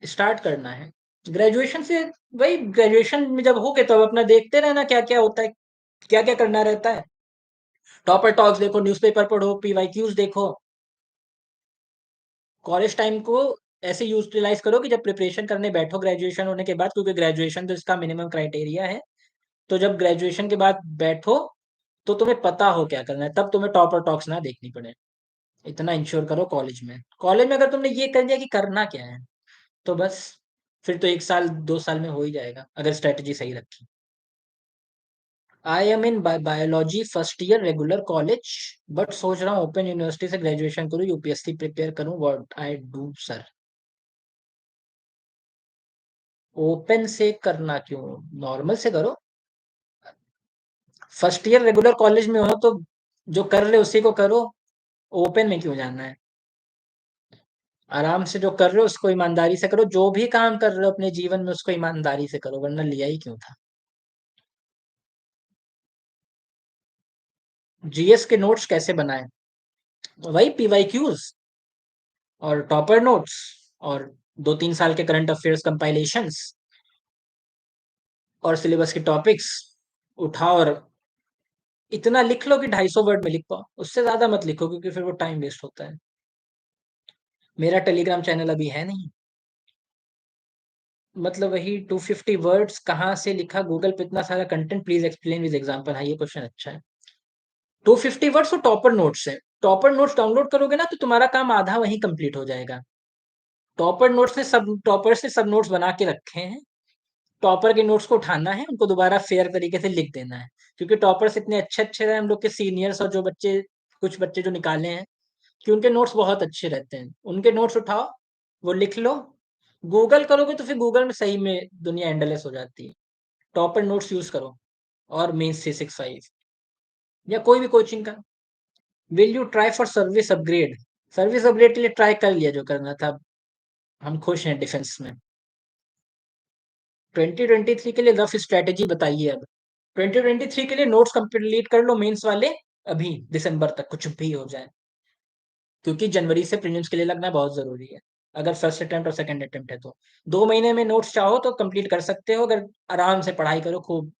स्टार्ट करना है ग्रेजुएशन से? वही ग्रेजुएशन में जब हो गए तब अपना देखते रहना क्या क्या होता है, क्या क्या करना रहता है। टॉपर टॉक्स देखो, न्यूज़पेपर पढ़ो, पीवाईक्यूज देखो। कॉलेज टाइम को ऐसे यूटिलाइज करो कि जब प्रिपरेशन करने बैठो ग्रेजुएशन होने के बाद, क्योंकि ग्रेजुएशन तो इसका मिनिमम क्राइटेरिया है। तो जब ग्रेजुएशन के बाद बैठो तो तुम्हें पता हो क्या करना है, तब तुम्हें टॉपर टॉक्स ना देखनी पड़े। इतना इंश्योर करो कॉलेज में अगर तुमने ये कर लिया कि करना क्या है, तो बस फिर तो 1 साल 2 साल में हो ही जाएगा, अगर स्ट्रेटेजी सही रखी। I am in biology first year regular college, but सोच रहा हूँ ओपन यूनिवर्सिटी से ग्रेजुएशन करूँ, यूपीएससी प्रिपेयर करूँ, what I do sir? Open से करना क्यों, नॉर्मल से करो। फर्स्ट ईयर रेगुलर कॉलेज में हो तो जो कर रहे हो उसी को करो, ओपन में क्यों जाना है? आराम से जो कर रहे हो उसको ईमानदारी से करो, जो भी काम कर रहे हो अपने जीवन में उसको ईमानदारी से करो, वरना लिया ही क्यों था? जीएस के नोट्स कैसे बनाएं? वही पीवाईक्यूज और टॉपर नोट्स, और 2 3 साल के करंट अफेयर्स कंपाइलेशंस, और सिलेबस के टॉपिक्स उठाओ, और इतना लिख लो कि 250 वर्ड में लिख पाओ, उससे ज्यादा मत लिखो क्योंकि फिर वो टाइम वेस्ट होता है। मेरा टेलीग्राम चैनल अभी है नहीं, मतलब वही 250 वर्ड्स कहाँ से लिखा, गूगल पे इतना सारा content, please explain with example. हाँ, ये क्वेश्चन अच्छा है। 250 वर्ड्स और टॉपर नोट्स है। टॉपर नोट्स डाउनलोड करोगे ना तो तुम्हारा काम आधा वहीं कंप्लीट हो जाएगा। टॉपर से सब नोट्स बना के रखे हैं। टॉपर के नोट्स को उठाना है, उनको दोबारा फेयर तरीके से लिख देना है, क्योंकि टॉपर्स इतने अच्छे अच्छे रहे हम लोग के सीनियर्स, और जो बच्चे कुछ बच्चे जो निकाले हैं कि उनके नोट्स बहुत अच्छे रहते हैं, उनके नोट्स उठाओ, वो लिख लो। गूगल करोगे तो फिर गूगल में सही में दुनिया एंडलेस हो जाती है। टॉपर नोट्स यूज करो, और मेंस 365। या कोई भी कोचिंग का। Will you try for service upgrade? Service upgrade के लिए ट्राई कर लिया जो करना था। हम खुश हैं डिफेंस में। 2023 के लिए रफ स्ट्रेटेजी बताइए अब। 2023 के लिए नोट्स कंप्लीट कर लो मेंस वाले, अभी दिसंबर तक कुछ भी हो जाए, क्योंकि जनवरी से प्रीलिम्स के लिए लगना बहुत जरूरी है। अगर फर्स्ट अटेम्प्ट और सेकंड अटेम्प्ट है तो 2 महीने में नोट्स चाहो तो कंप्लीट कर सकते हो, अगर आराम से पढ़ाई करो खूब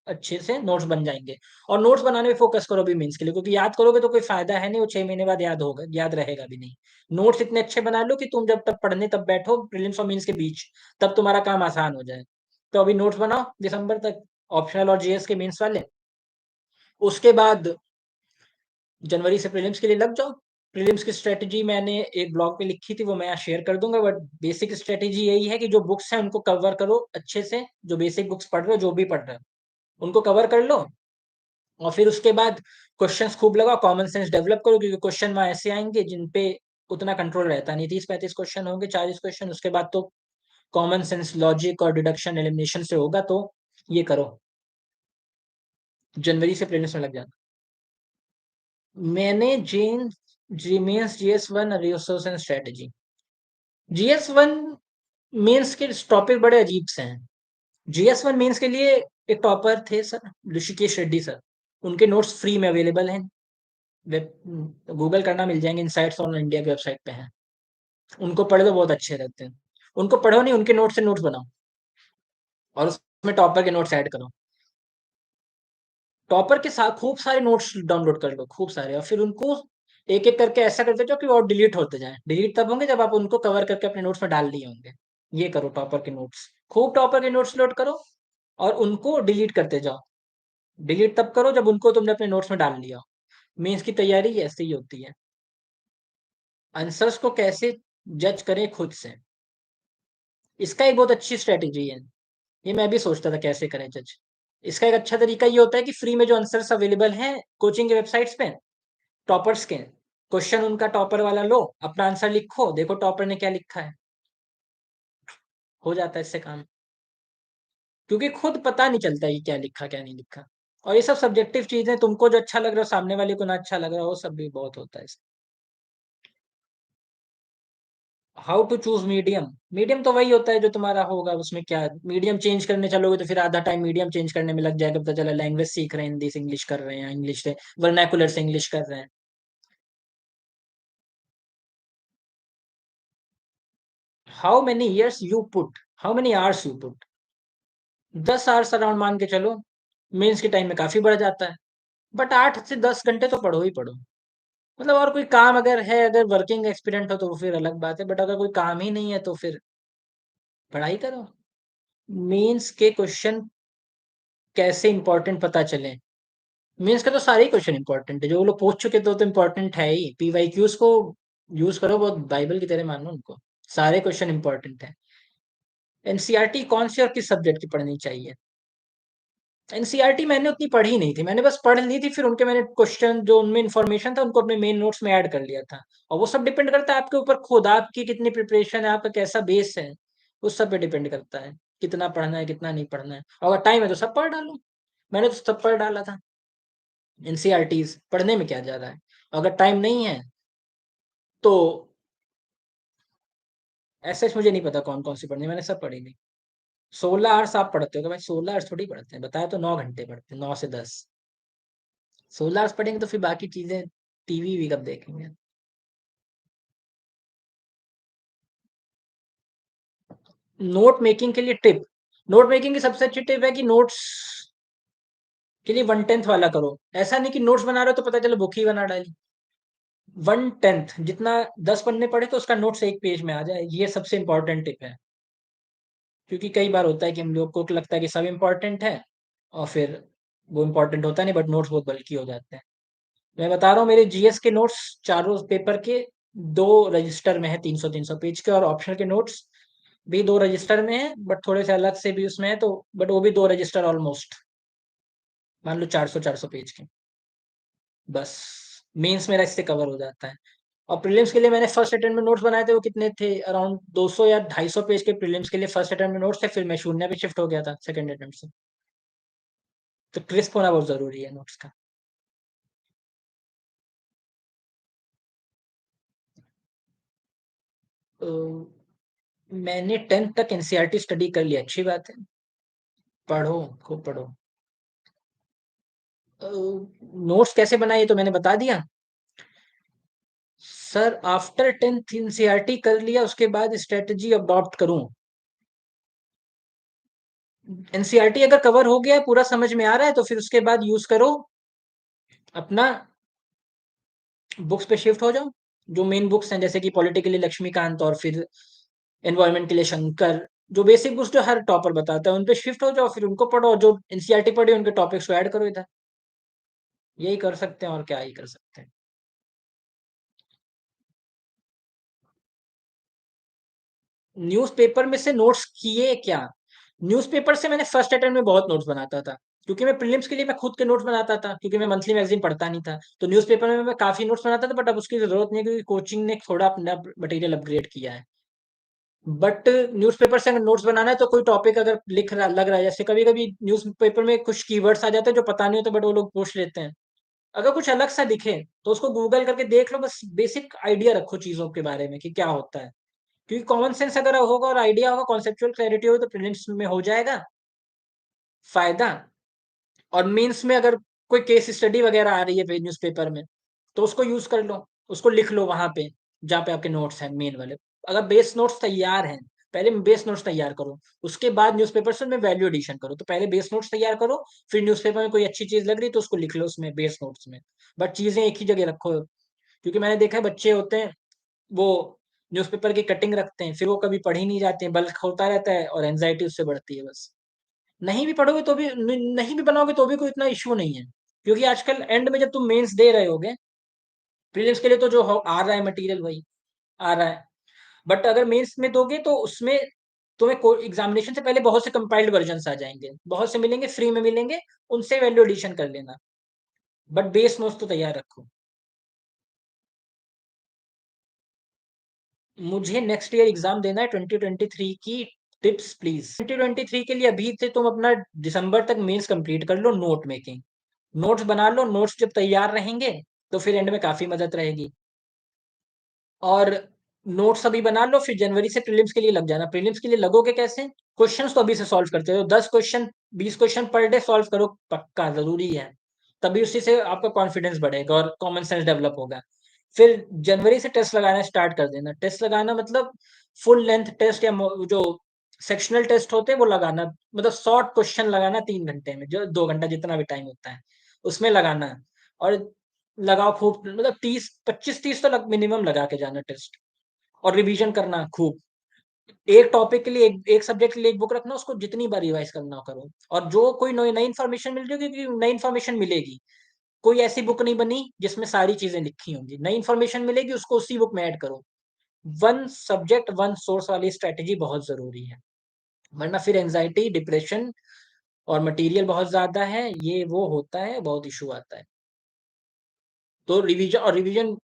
अच्छे से नोट्स बन जाएंगे। और नोट्स बनाने में फोकस करो भी मेंस के लिए, क्योंकि याद करोगे तो कोई फायदा है नहीं, वो 6 महीने बाद याद होगा, याद रहेगा भी नहीं। नोट्स इतने अच्छे बना लो कि तुम जब तक पढ़ने तब बैठो प्रीलिम्स और मेंस के बीच, तब तुम्हारा काम आसान हो जाए। तो अभी नोट्स बनाओ दिसंबर तक, ऑप्शनल और जीएस के मेंस वाले। उसके बाद जनवरी से प्रीलिम्स के लिए लग जाओ। प्रीलिम्स की स्ट्रेटेजी मैंने एक ब्लॉग पे लिखी थी, वो मैं यहाँ शेयर कर दूंगा, बट बेसिक स्ट्रेटेजी यही है कि जो बुक्स हैं उनको कवर करो अच्छे से, जो बेसिक बुक्स पढ़ रहे हो, जो भी पढ़ रहे हो उनको कवर कर लो। और फिर उसके बाद क्वेश्चंस खूब लगाओ, कॉमन सेंस डेवलप करो, क्योंकि क्वेश्चन वहां ऐसे आएंगे जिन पे उतना कंट्रोल रहता नहीं। 30-35 क्वेश्चन होंगे, 40 क्वेश्चन, उसके बाद तो कॉमन सेंस लॉजिक और डिडक्शन एलिमिनेशन से होगा। तो ये करो, जनवरी से प्रीलिम्स में लग जाना। मैंने जेन जीमेंस GS1 resource and strategy. GS1 mains के टॉपिक बड़े अजीब से हैं। GS1 मेंस के लिए एक टॉपर थे सर, ऋषिकेश रेड्डी सर। उनके नोट्स फ्री में अवेलेबल हैं, वेब गूगल करना मिल जाएंगे, इनसाइट्स ऑन इंडिया की वेबसाइट पे हैं। उनको पढ़े तो बहुत अच्छे रहते हैं। उनको पढ़ो नहीं, उनके नोट्स से नोट्स बनाओ और उसमें टॉपर के नोट्स ऐड करो। टॉपर के साथ खूब सारे नोट्स डाउनलोड कर लो, खूब सारे, और फिर उनको एक एक करके ऐसा करते जाओ कि वो डिलीट होते जाएं। डिलीट तब होंगे जब आप उनको कवर करके अपने नोट्स में डाल लिए होंगे। ये करो, टॉपर के नोट्स, खूब टॉपर के नोट्स लोड करो और उनको डिलीट करते जाओ। डिलीट तब करो जब उनको तुमने अपने नोट्स में डाल लिया हो। मेंस की तैयारी ऐसे ही होती है। आंसर्स को कैसे जज करें खुद से, इसका एक बहुत अच्छी स्ट्रेटेजी है। ये मैं भी सोचता था कैसे करें जज। इसका एक अच्छा तरीका ये होता है कि फ्री में जो आंसर्स अवेलेबल हैं कोचिंग के वेबसाइट्स पे, टॉपर्स के क्वेश्चन उनका टॉपर वाला लो, अपना आंसर लिखो, देखो टॉपर ने क्या लिखा है, हो जाता है इससे काम। क्योंकि खुद पता नहीं चलता कि क्या लिखा क्या नहीं लिखा। और ये सब सब्जेक्टिव चीजें, तुमको जो अच्छा लग रहा हो सामने वाले को ना अच्छा लग रहा हो, वो सब भी बहुत होता है। How to choose medium? Medium तो वही होता है जो तुम्हारा होगा, उसमें क्या मीडियम चेंज करने चलोगे तो फिर आधा टाइम मीडियम चेंज करने में लग जाएगा, पता चला लैंग्वेज सीख रहे हैं, हिंदी से इंग्लिश कर रहे हैं, इंग्लिश से वर्नाकुलर से इंग्लिश कर रहे हैं। How many years you put, how many hours you put? 10 hours around मान के चलो। मेंस के टाइम में काफी बढ़ जाता है, बट 8 से 10 घंटे तो पढ़ो ही पढ़ो। मतलब और कोई काम अगर है, अगर वर्किंग एक्सपीरियंट हो तो फिर अलग बात है, बट अगर कोई काम ही नहीं है तो फिर पढ़ाई करो। मेंस के क्वेश्चन कैसे इंपॉर्टेंट पता चले? मेंस का तो सारे ही क्वेश्चन इंपॉर्टेंट है, जो वो लोग पूछ चुके तो इंपॉर्टेंट है ही। PYQs को यूज करो, बहुत बाइबल की तरह मानो उनको, सारे क्वेश्चन इंपॉर्टेंट है। एनसीईआरटी कौन सी और किस सब्जेक्ट की पढ़नी चाहिए? एनसीईआरटी मैंने उतनी पढ़ी नहीं थी, मैंने बस पढ़ ली थी, फिर उनके मैंने क्वेश्चन जो उनमें इंफॉर्मेशन था उनको अपने मेन नोट्स में ऐड कर लिया था। और वो सब डिपेंड करता है आपके ऊपर खुद, आपकी कितनी प्रिपरेशन है, आपका कैसा बेस है, उस सब पे डिपेंड करता है कितना पढ़ना है कितना नहीं पढ़ना है। और अगर टाइम है तो सब पढ़ डालो। मैंने तो सब पढ़ डाला था। एनसीईआरटीज पढ़ने में क्या ज्यादा है, अगर टाइम नहीं है तो ऐसे मुझे नहीं पता कौन कौन सी पढ़नी है, मैंने सब पढ़ी नहीं। 16 आवर्स आप पढ़ते हो तो भाई 16 आवर्स थोड़ी पढ़ते हैं, बताया तो 9 घंटे पढ़ते हैं, 9 से 10। 16 आवर्स पढ़ेंगे तो फिर बाकी चीजें टीवी भी कब देखेंगे? नोट मेकिंग के लिए टिप, नोट मेकिंग की सबसे अच्छी टिप है कि नोट्स के लिए 1/10 वाला करो। ऐसा नहीं कि नोट्स बना रहे हो तो पता चले बुक ही बना डाली। 1/10 जितना 10 पन्ने पढ़े तो उसका नोट्स एक पेज में आ जाए, ये सबसे इंपॉर्टेंट टिप है। क्योंकि कई बार होता है कि हम लोग को लगता है कि सब इम्पोर्टेंट है और फिर वो इम्पोर्टेंट होता नहीं, बट नोट्स बहुत बल्कि हो जाते हैं। मैं बता रहा हूँ मेरे जीएस के नोट्स चारों पेपर के 2 रजिस्टर में है, 300-300 पेज के, और ऑप्शनल के नोट्स भी 2 रजिस्टर में है, बट थोड़े से अलग से भी उसमें है तो, बट वो भी 2 रजिस्टर ऑलमोस्ट, मान लो 400-400 पेज के। बस मेंस मेरा इससे कवर हो जाता है। और प्रीलिम्स के लिए मैंने फर्स्ट अटेम्प्ट में नोट्स बनाए थे, वो कितने थे, अराउंड 200 या 250 पेज के प्रीलिम्स के लिए फर्स्ट अटेम्प्ट में नोट्स थे, फिर मैं शून्य पे शिफ्ट हो गया था सेकंड अटेम्प्ट से। तो क्रिस्प होना बहुत जरूरी है नोट्स का। मैंने 10th तक एनसीईआरटी स्टडी कर लिया, अच्छी बात है। पढ़ो, खूब पढ़ो। नोट्स कैसे बनाए ये तो मैंने बता दिया। सर आफ्टर 10th एनसीईआरटी कर लिया, उसके बाद स्ट्रेटजी अडॉप्ट करूं। एनसीईआरटी अगर कवर हो गया, पूरा समझ में आ रहा है, तो फिर उसके बाद यूज करो अपना, बुक्स पे शिफ्ट हो जाओ। जो मेन बुक्स हैं जैसे कि पॉलिटी के लिए लक्ष्मीकांत, और फिर एनवायरमेंट के लिए शंकर, जो बेसिक बुक्स जो हर टॉपर बताता है उन पे शिफ्ट हो जाओ, फिर उनको पढ़ो, और जो एनसीईआरटी पढ़े उनके टॉपिक्स को ऐड करो इधर। यही कर सकते हैं, और क्या ही कर सकते हैं। न्यूज़पेपर में से नोट्स किए क्या? न्यूज़पेपर से मैंने फर्स्ट अटेम्प्ट में बहुत नोट्स बनाता था, क्योंकि मैं प्रीलिम्स के लिए मैं खुद के नोट्स बनाता था, क्योंकि मैं मंथली मैगजीन पढ़ता नहीं था। तो न्यूज़पेपर में मैं काफी नोट्स बनाता था, बट अब उसकी जरूरत नहीं है, क्योंकि कोचिंग ने थोड़ा अपना मटेरियल अपग्रेड किया है। बट न्यूज़पेपर से अगर नोट्स बनाना है, तो कोई टॉपिक अगर लिख रहा लग रहा है, जैसे कभी कभी न्यूज़पेपर में कुछ कीवर्ड्स आ जाते हैं जो पता नहीं होते, बट वो लोग पूछ लेते हैं। अगर कुछ अलग सा दिखे तो उसको गूगल करके देख लो, बस बेसिक आइडिया रखो चीजों के बारे में कि क्या होता है। क्योंकि कॉमन सेंस अगर होगा और आइडिया होगा, कॉन्सेप्चुअल क्लैरिटी होगी, तो प्रीलिम्स में हो जाएगा फायदा। और मेंस में अगर कोई केस स्टडी वगैरह आ रही है न्यूज़पेपर में, तो उसको यूज कर लो, उसको लिख लो वहां पे जहाँ पे आपके नोट्स हैं मेन वाले। अगर बेस नोट्स तैयार हैं, पहले बेस नोट्स तैयार करो, उसके बाद न्यूज़पेपर से में वैल्यू एडिशन करो। तो पहले बेस नोट्स तैयार करो, फिर न्यूज़पेपर में कोई अच्छी चीज लग रही तो उसको लिख लो उसमें बेस नोट्स में। बट चीजें एक ही जगह रखो, क्योंकि मैंने देखा है बच्चे होते हैं वो न्यूज़पेपर की कटिंग रखते हैं, फिर वो कभी पढ़ ही नहीं जाते हैं, बल्क होता रहता है और एंजाइटी उससे बढ़ती है बस। नहीं भी पढ़ोगे तो भी, नहीं भी बनाओगे तो भी कोई इतना इश्यू नहीं है, क्योंकि आजकल एंड में जब तुम मेंस दे रहे होगे, प्रीलिम्स के लिए तो जो आ रहा है मटेरियल वही आ रहा है, बट अगर मेंस में दोगे तो उसमें तुम्हें एग्जामिनेशन से पहले बहुत से कंपाइल्ड वर्जन आ जाएंगे, बहुत से मिलेंगे, फ्री में मिलेंगे, उनसे वैल्यू एडिशन कर लेना। बट बेस नोट्स तो तैयार रखो। मुझे नेक्स्ट ईयर एग्जाम देना है 2023 की। Tips please. 2023 के लिए अभी से तुम अपना दिसंबर तक मेंस कंप्लीट कर लो, नोट मेकिंग, नोट्स बना लो। नोट्स जब तैयार रहेंगे तो फिर एंड में काफी मदद रहेगी। और नोट्स अभी बना लो, फिर जनवरी से प्रीलिम्स के लिए लग जाना। प्रीलिम्स के लिए लगोगे कैसे? क्वेश्चंस तो अभी से सॉल्व करते हो, 10 question 20 question per day solve करो, पक्का जरूरी है। तभी उसी से आपका कॉन्फिडेंस बढ़ेगा और कॉमन सेंस डेवलप होगा। फिर जनवरी से टेस्ट लगाना स्टार्ट कर देना। टेस्ट लगाना मतलब फुल लेंथ टेस्ट, या जो सेक्शनल टेस्ट होते हैं वो लगाना, मतलब शॉर्ट क्वेश्चन लगाना 3 घंटे में, जो 2 घंटा जितना भी टाइम होता है उसमें लगाना है। और लगाओ खूब, मतलब 30 25 30 तो मिनिमम लगा के जाना टेस्ट। और रिवीजन करना खूब। एक टॉपिक के लिए एक सब्जेक्ट के लिए एक बुक रखना, उसको जितनी बार रिवाइज करना करो। और जो कोई नई नई इन्फॉर्मेशन मिल रही है, क्योंकि नई इन्फॉर्मेशन मिलेगी, कोई ऐसी बुक नहीं बनी जिसमें सारी चीजें लिखी होंगी, नई इन्फॉर्मेशन मिलेगी उसको उसी बुक में ऐड करो। वन सब्जेक्ट वन सोर्स वाली स्ट्रेटेजी बहुत जरूरी है, वरना फिर एंजाइटी डिप्रेशन, और मटेरियल बहुत ज्यादा है, ये वो होता है, बहुत इशू आता है। तो रिवीजन, और रिवीजन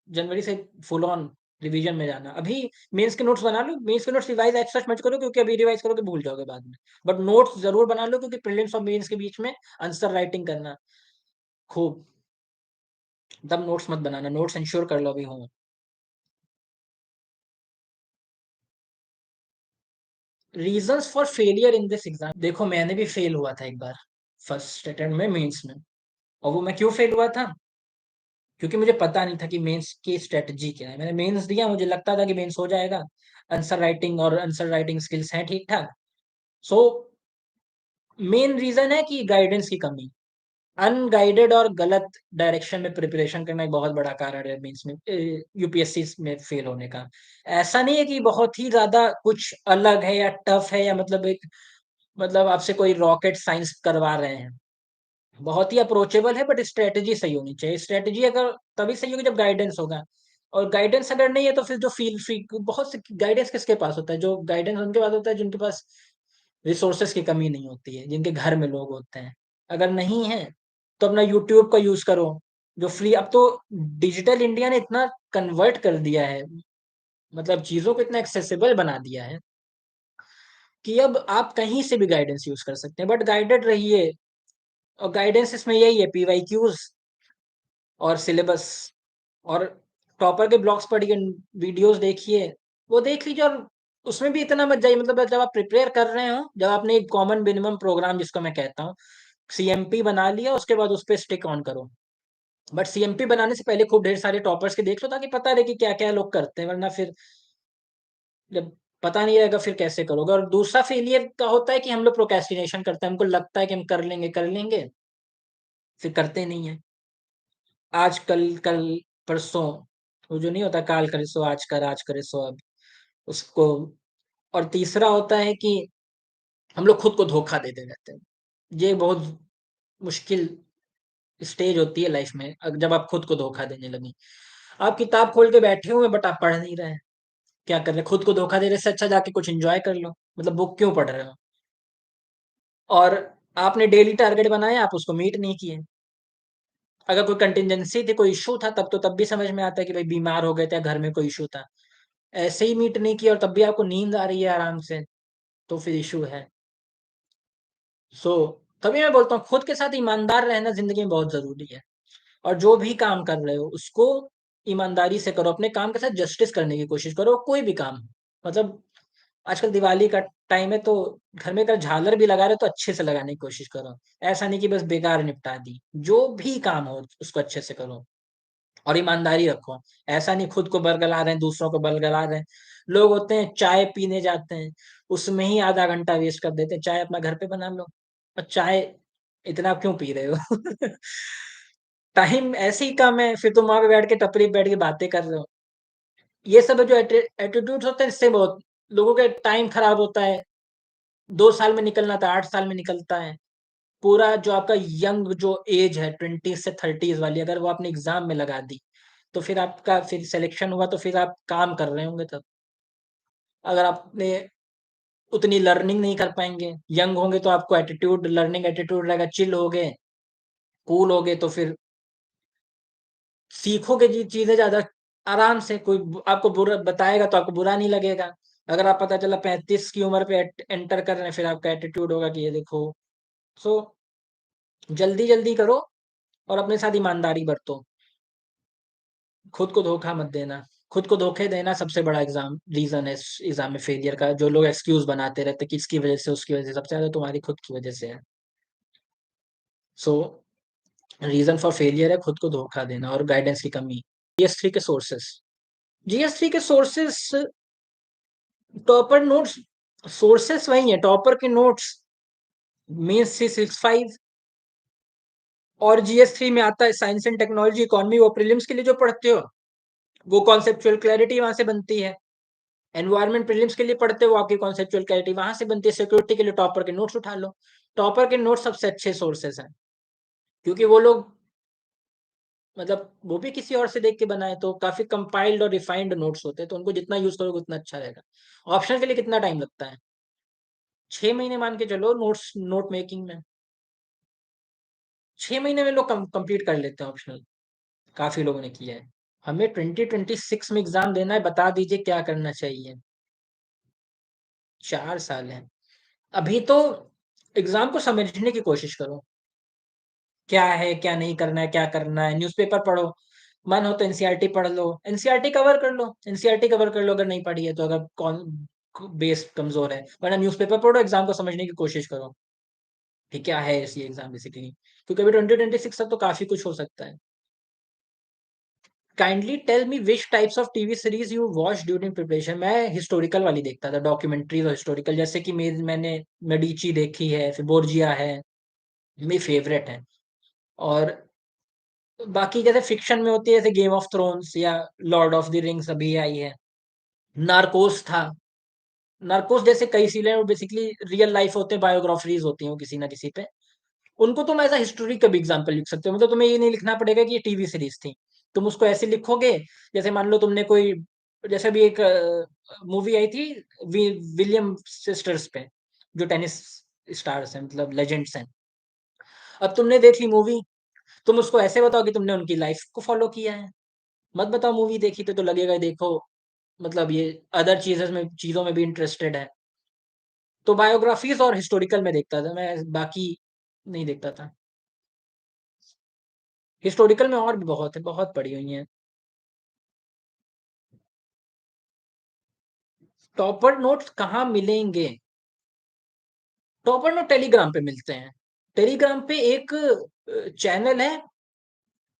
जनवरी से फुल ऑन रिवीजन में जाना। अभी मेंस के नोट्स बना लो, मेंस के नोट्स रिवाइज एज सच मत करो, क्योंकि अभी रिवाइज करोगे भूल जाओगे बाद में। बट नोट्स जरूर बना लो, क्योंकि प्रीलिम्स और मेंस के बीच में आंसर राइटिंग करना खूब। तब नोट्स मत बनाना, नोट्स इंश्योर कर लो अभी हो। Reasons for failure in this exam, देखो मैंने भी फेल हुआ था एक बार फर्स्ट अटेम्प्ट में मेंस में। और वो मैं क्यों फेल हुआ था? क्योंकि मुझे पता नहीं था कि मेंस की स्ट्रेटजी क्या है। मैंने मेंस दिया, मुझे लगता था कि मेंस हो जाएगा, आंसर राइटिंग और आंसर राइटिंग स्किल्स हैं ठीक ठाक। सो मेन रीजन है कि गाइडेंस की कमी। अनगाइडेड और गलत डायरेक्शन में प्रिपरेशन करना एक बहुत बड़ा कारण है मीन्स में यूपीएससी में फेल होने का। ऐसा नहीं है कि बहुत ही ज्यादा कुछ अलग है या टफ है, या मतलब एक, मतलब आपसे कोई रॉकेट साइंस करवा रहे हैं। बहुत ही अप्रोचेबल है, बट स्ट्रेटेजी सही होनी चाहिए। स्ट्रेटेजी अगर तभी सही होगी जब गाइडेंस होगा, और गाइडेंस अगर नहीं है तो फिर जो फील फ्री, बहुत से गाइडेंस किसके पास होता है? जो गाइडेंस उनके पास होता है जिनके पास रिसोर्सेस की कमी नहीं होती है, जिनके घर में लोग होते हैं। अगर नहीं है तो अपना यूट्यूब का यूज करो, जो फ्री। अब तो डिजिटल इंडिया ने इतना कन्वर्ट कर दिया है, मतलब चीजों को इतना एक्सेसिबल बना दिया है, कि अब आप कहीं से भी गाइडेंस यूज कर सकते हैं, बट गाइडेड रहिए। और गाइडेंस इसमें यही है, पीवाईक्यूज और सिलेबस, और टॉपर के ब्लॉग्स पढ़िए, वीडियोस देखिए, वो देख लीजिए और उसमें भी इतना मत जाइए, मतलब जब आप प्रिपेयर कर रहे हो, जब आपने एक कॉमन मिनिमम प्रोग्राम जिसको मैं कहता हूँ, सीएमपी बना लिया, उसके बाद उस पे स्टिक ऑन करो। बट सीएमपी बनाने से पहले खूब ढेर सारे टॉपर्स के देख लो, ताकि पता रहे कि क्या-क्या लोग करते हैं, वरना फिर जब पता नहीं रहेगा फिर कैसे करोगे। और दूसरा फेलियर का होता है कि हम लोग प्रोक्रेस्टिनेशन करते हैं, हमको लगता है कि हम कर लेंगे, फिर करते नहीं है। आज कल कल परसों, वो जो नहीं होता काल करे सो आज कर, आज करे सो अब, उसको। और तीसरा होता है कि हम लोग खुद को धोखा देते रहते हैं। ये बहुत मुश्किल स्टेज होती है लाइफ में, जब आप खुद को धोखा देने लगे। आप किताब खोल के बैठे हुए हैं बट आप पढ़ नहीं रहे हैं। क्या कर रहे हैं? खुद को धोखा दे रहे हैं, इससे अच्छा जाके कुछ एन्जॉय कर लो। मतलब बुक क्यों पढ़ रहे हो? और आपने डेली टारगेट बनाया, आप उसको मीट नहीं किए। अगर कोई कंटीजेंसी थी, कोई इश्यू था, तब भी समझ में आता है कि भाई बीमार हो गए थे, घर में कोई इश्यू था। ऐसे ही मीट नहीं किया और तब भी आपको नींद आ रही है आराम से, तो फिर इश्यू है। सो तभी मैं बोलता हूँ खुद के साथ ईमानदार रहना ज़िंदगी में बहुत ज़रूरी है। और जो भी काम कर रहे हो उसको ईमानदारी से करो, अपने काम के साथ जस्टिस करने की कोशिश करो, कोई भी काम। मतलब आजकल दिवाली का टाइम है, तो घर में अगर झालर भी लगा रहे हो तो अच्छे से लगाने की कोशिश करो। ऐसा नहीं कि बस बेकार निपटा दी। जो भी काम हो उसको अच्छे से करो और ईमानदारी रखो। ऐसा नहीं खुद को बरगला रहे हैं, दूसरों को बरगला रहे हैं। लोग होते हैं चाय पीने जाते हैं, उसमें ही आधा घंटा वेस्ट कर देते हैं। चाय अपना घर पे बना लो, और चाय इतना क्यों पी रहे हो? टाइम ऐसे ही कम है, फिर तुम वहां पे बैठ के टपरी पे बैठ के बातें कर रहे हो। ये सब जो एटीट्यूड होते हैं, इससे बहुत लोगों का टाइम खराब होता है। 2 साल में निकलना था, 8 साल में निकलता है। पूरा जो आपका यंग जो एज है 20 से 30s वाली, अगर वो आपने एग्जाम में लगा दी, तो फिर आपका फिर सिलेक्शन हुआ, तो फिर आप काम कर रहे होंगे तब। अगर आपने उतनी लर्निंग नहीं कर पाएंगे, यंग होंगे तो आपको एटीट्यूड, लर्निंग एटीट्यूड रहेगा, चिल होगे, कूल होगे, तो फिर सीखोगे जी चीजें ज्यादा आराम से। कोई आपको बुरा बताएगा तो आपको बुरा नहीं लगेगा। अगर आप पता चला 35 की उम्र पे एंटर कर रहे हैं, फिर आपका एटीट्यूड होगा कि ये देखो। सो जल्दी जल्दी करो और अपने साथ ईमानदारी बरतो। खुद को धोखा मत देना। खुद को धोखे देना सबसे बड़ा एग्जाम रीजन है एग्जाम में फेलियर का। जो लोग एक्सक्यूज बनाते रहते किसकी वजह से, उसकी वजह से, सबसे ज्यादा तुम्हारी खुद की वजह से है। सो रीजन फॉर फेलियर है खुद को धोखा देना और गाइडेंस की कमी। जीएस3 के सोर्सेस, जीएस3 के सोर्सेस, टॉपर नोट्स, सोर्सेस वही है टॉपर के नोट्स, मीन्स 365। और जीएस3 में आता है साइंस एंड टेक्नोलॉजी, इकोनॉमी। वो प्रीलिम्स के लिए जो पढ़ते हो, वो कॉन्सेप्चुअल क्लैरिटी वहां से बनती है। एनवायरमेंट प्रीलिम्स के लिए पढ़ते हो, आपकी कॉन्सेप्चुअल क्लैरिटी वहां से बनती है। सिक्योरिटी के लिए टॉपर के नोट्स उठा लो। टॉपर के नोट्स सबसे अच्छे सोर्सेस हैं, क्योंकि वो लोग, मतलब वो भी किसी और से देख के बनाए, तो काफी कंपाइल्ड और रिफाइंड नोट्स होते हैं, तो उनको जितना यूज करोगे उतना अच्छा रहेगा। ऑप्शन के लिए कितना टाइम लगता है? 6 महीने मान के चलो नोट्स, नोट मेकिंग में। 6 महीने में लोग कंप्लीट कर लेते हैं ऑप्शनल। काफी लोगों ने किया है। हमें 2026 में एग्जाम देना है, बता दीजिए क्या करना चाहिए। 4 साल है अभी तो। एग्जाम को समझने की कोशिश करो, क्या है क्या नहीं करना है, क्या करना है। न्यूज़पेपर पढ़ो, मन हो तो एनसीईआरटी पढ़ लो, एनसीईआरटी कवर कर लो, एनसीईआरटी कवर कर लो अगर नहीं पढ़ी है तो, अगर कौन बेस कमजोर है। वरना न्यूज़पेपर पढ़ो, एग्जाम को समझने की कोशिश करो कि क्या है इस ये एग्जाम बेसिकली। क्योंकि अभी 2026 तक तो काफी कुछ हो सकता है। Kindly tell me which types of TV series you watch during preparation. मैं हिस्टोरिकल वाली देखता था, डॉक्यूमेंट्रीज और हिस्टोरिकल, जैसे कि मैंने मेडिची देखी है, फिर बोर्जिया है, मेरी फेवरेट है। और बाकी जैसे फिक्शन में होती है, जैसे गेम ऑफ थ्रोन्स या लॉर्ड ऑफ द रिंग्स अभी आई है। नार्कोस था। नार्कोस जैसे कई सीरियल बेसिकली रियल लाइफ होते हैं, बायोग्राफीज होती हैं किसी ना किसी पे। उनको तुम एज अ हिस्ट्री का भी एग्जाम्पल लिख सकते हो। मतलब तुम्हें ये नहीं लिखना पड़ेगा कि ये टीवी सीरीज थी। तुम उसको ऐसे लिखोगे, जैसे मान लो तुमने कोई, जैसे भी एक मूवी आई थी विलियम सिस्टर्स पे, जो टेनिस स्टार्स हैं, मतलब लेजेंड्स हैं। अब तुमने देख ली मूवी, तुम उसको ऐसे बताओ कि तुमने उनकी लाइफ को फॉलो किया है। मत बताओ मूवी देखी तो लगेगा देखो, मतलब ये अदर चीजों में भी इंटरेस्टेड है। तो बायोग्राफीज और हिस्टोरिकल में देखता था मैं, बाकी नहीं देखता था। हिस्टोरिकल में और भी बहुत है, बहुत पढ़ी हुई हैं। टॉपर नोट्स कहाँ मिलेंगे? टॉपर नोट टेलीग्राम पे मिलते हैं। टेलीग्राम पे एक चैनल है,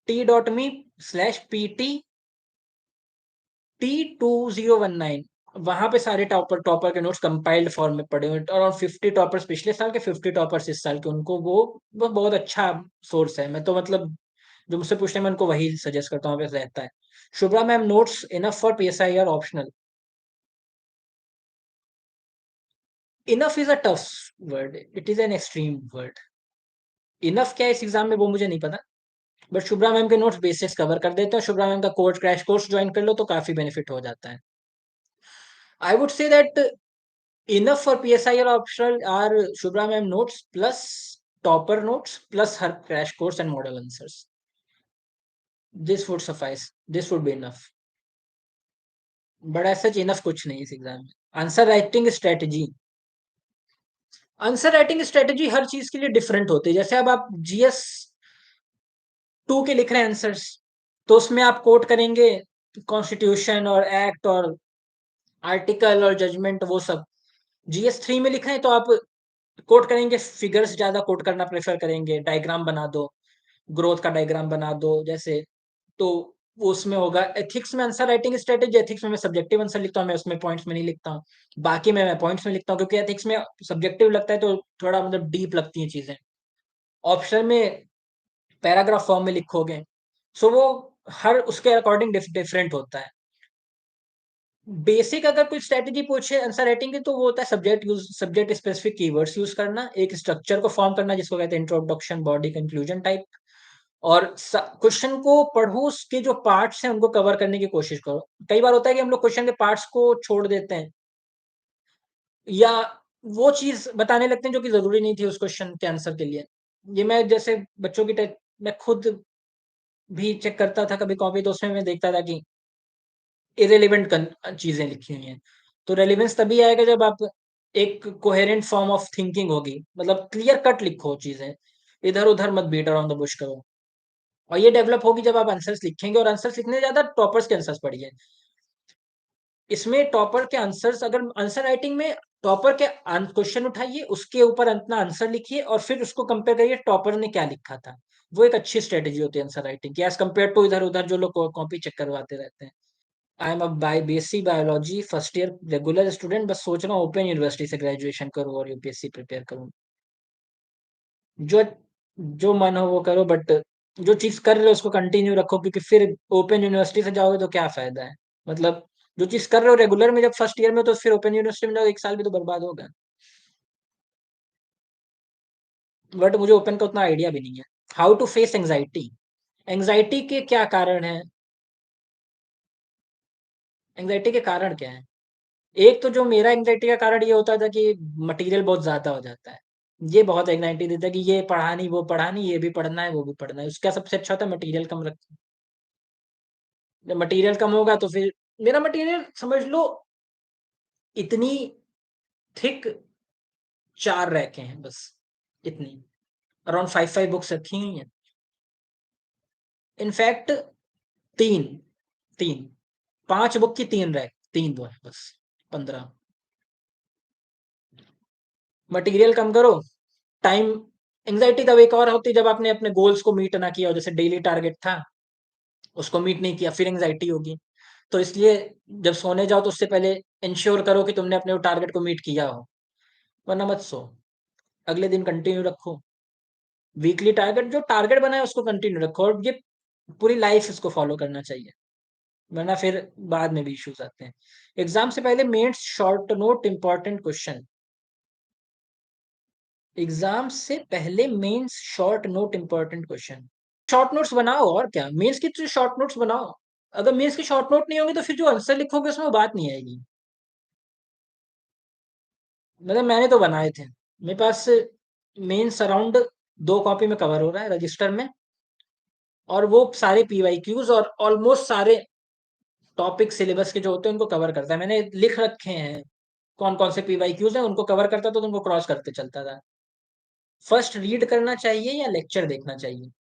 t.me/pt2019। वहां पे सारे टॉपर टॉपर के नोट्स कंपाइल्ड फॉर्म में पड़े हुए हैं, और 50 टॉपर्स पिछले साल के, 50 टॉपर्स इस साल के, उनको वो बहुत अच्छा सोर्स है। मैं तो मतलब जो मुझसे पूछते हैं मैं उनको वही सजेस्ट करता हूँ, वैसे रहता है। Shubhra ma'am notes enough for PSIR optional? Enough is a tough word, it is an extreme word. Enough क्या है इस एग्जाम में वो मुझे नहीं पता, बट शुभ्रा मैम के नोट्स बेसिक्स कवर कर देते हैं। शुभ्रा मैम का कोर्स क्रैश कोर्स ज्वाइन कर लो तो काफी बेनिफिट हो जाता है। I would say that enough for PSIR optional or Shubhra ma'am notes plus topper notes plus हर crash course and model answers. This would suffice, this would be enough. But ऐसा enough कुछ नहीं इस exam में। Answer writing strategy, answer writing strategy हर चीज के लिए डिफरेंट होती है। जैसे अब आप जीएस 2 के लिख रहे हैं आंसर्स, तो उसमें आप कोट करेंगे कॉन्स्टिट्यूशन और एक्ट और आर्टिकल और जजमेंट वो सब। जीएस 3 में लिख रहे हैं तो आप कोट करेंगे फिगर्स, ज्यादा कोट करना प्रेफर करेंगे, डायग्राम बना दो, ग्रोथ का डायग्राम बना दो जैसे। तो वो उसमें होगा। एथिक्स में आंसर राइटिंग स्ट्रेटेजी, एथिक्स में मैं सब्जेक्टिव आंसर लिखता हूँ, मैं उसमें पॉइंट्स में नहीं लिखता हूँ। बाकी में मैं पॉइंट्स में लिखता हूँ, क्योंकि एथिक्स में सब्जेक्टिव लगता है तो थोड़ा मतलब डीप लगती हैं चीजें। ऑप्शन में पैराग्राफ फॉर्म में लिखोगे, सो वो हर उसके अकॉर्डिंग डिफरेंट होता है। बेसिक अगर कोई स्ट्रेटेजी पूछे आंसर राइटिंग की, तो वो होता है सब्जेक्ट स्पेसिफिक कीवर्ड्स यूज करना, एक स्ट्रक्चर को फॉर्म करना जिसको कहते हैं इंट्रोडक्शन, बॉडी, कंक्लूजन टाइप, और क्वेश्चन को पढ़ो, उसके जो पार्ट्स हैं उनको कवर करने की कोशिश करो। कई बार होता है कि हम लोग क्वेश्चन के पार्ट्स को छोड़ देते हैं, या वो चीज बताने लगते हैं जो कि जरूरी नहीं थी उस क्वेश्चन के आंसर के लिए। ये मैं जैसे बच्चों की मैं खुद भी चेक करता था कभी कॉपी, तो उसमें मैं देखता था कि इरेलीवेंट चीजें लिखी हुई हैं। तो रेलिवेंस तभी आएगा जब आप एक कोहेरेंट फॉर्म ऑफ थिंकिंग होगी, मतलब क्लियर कट लिखो चीजें, इधर उधर मत बीट अराउंड द बुश करो। और ये डेवलप होगी जब आप आंसर्स लिखेंगे, और आंसर्स लिखने ज्यादा टॉपर्स के आंसर्स पढ़िए। इसमें टॉपर के आंसर्स, अगर आंसर राइटिंग में टॉपर के क्वेश्चन उठाइए, उसके ऊपर अपना आंसर लिखिए, और फिर उसको कंपेयर करिए टॉपर ने क्या लिखा था। वो एक अच्छी स्ट्रेटेजी होती है आंसर राइटिंग की, एज कम्पेयर टू इधर उधर जो लोग कॉपी चेक करवाते रहते हैं। I am a by BSc biology first year regular student, बस सोच रहा हूँ ओपन यूनिवर्सिटी से ग्रेजुएशन करूँ और यूपीएससी प्रिपेयर करूँ। जो जो मन हो वो करो, बट जो चीज कर रहे हो उसको कंटिन्यू रखो, क्योंकि फिर ओपन यूनिवर्सिटी से जाओगे तो क्या फायदा है। मतलब जो चीज कर रहे हो रेगुलर में जब फर्स्ट ईयर में, तो फिर ओपन यूनिवर्सिटी में जाओ, एक साल भी तो बर्बाद होगा। बट मुझे ओपन का उतना आइडिया भी नहीं है। How to face anxiety, anxiety के क्या कारण है? एंजाइटी के कारण क्या है? एक तो जो मेरा एंग्जाइटी का कारण ये होता था कि मटेरियल बहुत ज्यादा हो जाता है। ये बहुत एंग्जाइटी देता है कि ये पढ़ा नहीं, वो पढ़ा नहीं, ये भी पढ़ना है, वो भी पढ़ना है। उसका सबसे अच्छा होता है मटेरियल कम रख। जब मटेरियल कम होगा तो फिर मेरा मटेरियल समझ लो इतनी थिक 4 रैके हैं बस, इतनी, अराउंड 5 बुक्स रखी हुई हैं। इनफैक्ट तीन, तीन, 5 बुक की 3 रैक, 3 वो है बस, 15। मटेरियल कम करो, टाइम। एंग्जाइटी तब एक और होती है जब आपने अपने गोल्स को मीट ना किया हो, जैसे डेली टारगेट था उसको मीट नहीं किया, फिर एंग्जाइटी होगी। तो इसलिए जब सोने जाओ तो उससे पहले इंश्योर करो कि तुमने अपने टारगेट को मीट किया हो, वरना मत सो। अगले दिन कंटिन्यू रखो, वीकली टारगेट, जो टारगेट बनाए उसको कंटिन्यू रखो, और ये पूरी लाइफ इसको फॉलो करना चाहिए, वरना फिर बाद में भी इश्यूज आते हैं। एग्जाम से पहले mains short note important question, exam से पहले mains short note important question. Short notes बनाओ, और क्या, मेंस की तो शॉर्ट नोट्स बनाओ। अगर मेंस की शॉर्ट नोट नहीं होंगे तो फिर जो आंसर लिखोगे उसमें वो बात नहीं आएगी। मतलब मैंने तो बनाए थे, मेरे पास मेंस अराउंड 2 कॉपी में कवर हो रहा है रजिस्टर में, और वो सारे पीवाईक्यूज और ऑलमोस्ट सारे टॉपिक सिलेबस के जो होते हैं उनको कवर करता है। मैंने लिख रखे हैं कौन कौन से पीवाईक्यूज हैं, उनको कवर करता था तो उनको क्रॉस करते चलता था। फर्स्ट रीड करना चाहिए या लेक्चर देखना चाहिए?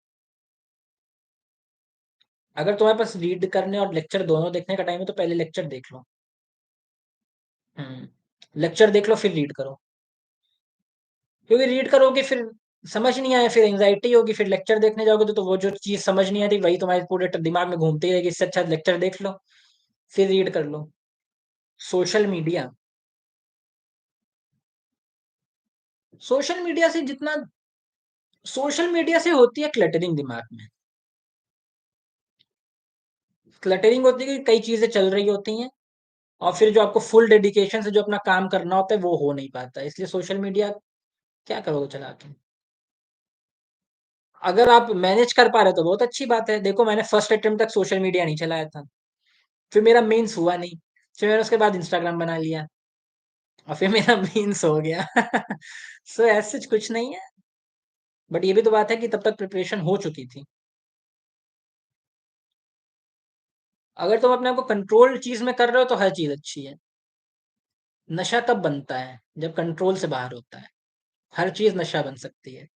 अगर तुम्हारे पास रीड करने और लेक्चर दोनों देखने का टाइम है तो पहले लेक्चर देख लो। लेक्चर देख लो फिर रीड करो, क्योंकि रीड करोगे फिर समझ नहीं आया, फिर एंग्जाइटी होगी, फिर लेक्चर देखने जाओगे तो वो जो चीज समझ नहीं आती वही तुम्हारे पूरे दिमाग में घूमती रहेगी। इससे अच्छा लेक्चर देख लो फिर रीड कर लो। सोशल मीडिया, सोशल मीडिया से जितना, सोशल मीडिया से होती है क्लटरिंग दिमाग में। क्लटरिंग होती है कि कई चीजें चल रही होती हैं और फिर जो आपको फुल डेडिकेशन से जो अपना काम करना होता है वो हो नहीं पाता, इसलिए सोशल मीडिया क्या करोगे चला के। अगर आप मैनेज कर पा रहे हो तो बहुत अच्छी बात है। देखो मैंने फर्स्ट अटेम्प्ट तक सोशल मीडिया नहीं चलाया था, फिर मेरा मेंस हुआ नहीं, फिर मैंने उसके बाद इंस्टाग्राम बना लिया और फिर मेरा मेंस हो गया। सो ऐसा कुछ नहीं है, बट ये भी तो बात है कि तब तक प्रिपरेशन हो चुकी थी। अगर तुम अपने आप को कंट्रोल चीज में कर रहे हो तो हर चीज अच्छी है। नशा तब बनता है जब कंट्रोल से बाहर होता है। हर चीज नशा बन सकती है,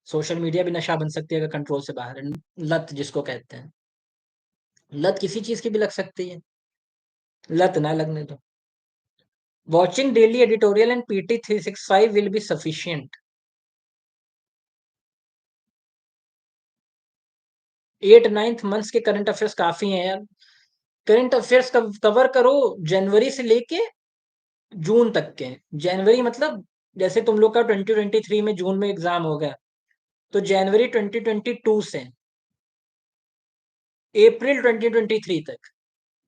सोशल मीडिया भी नशा बन सकती है अगर कंट्रोल से बाहर है। लत जिसको कहते हैं, लत किसी चीज की भी लग सकती है, लत ना लगने दो। Watching daily editorial and PT 365 will be sufficient. 8 9 months के करंट अफेयर्स काफी हैं यार। करंट अफेयर्स कवर करो जनवरी से लेके जून तक के। जनवरी मतलब जैसे तुम लोग का 2023 में जून में एग्जाम हो गया, तो जनवरी 2022 से अप्रैल 2023 तक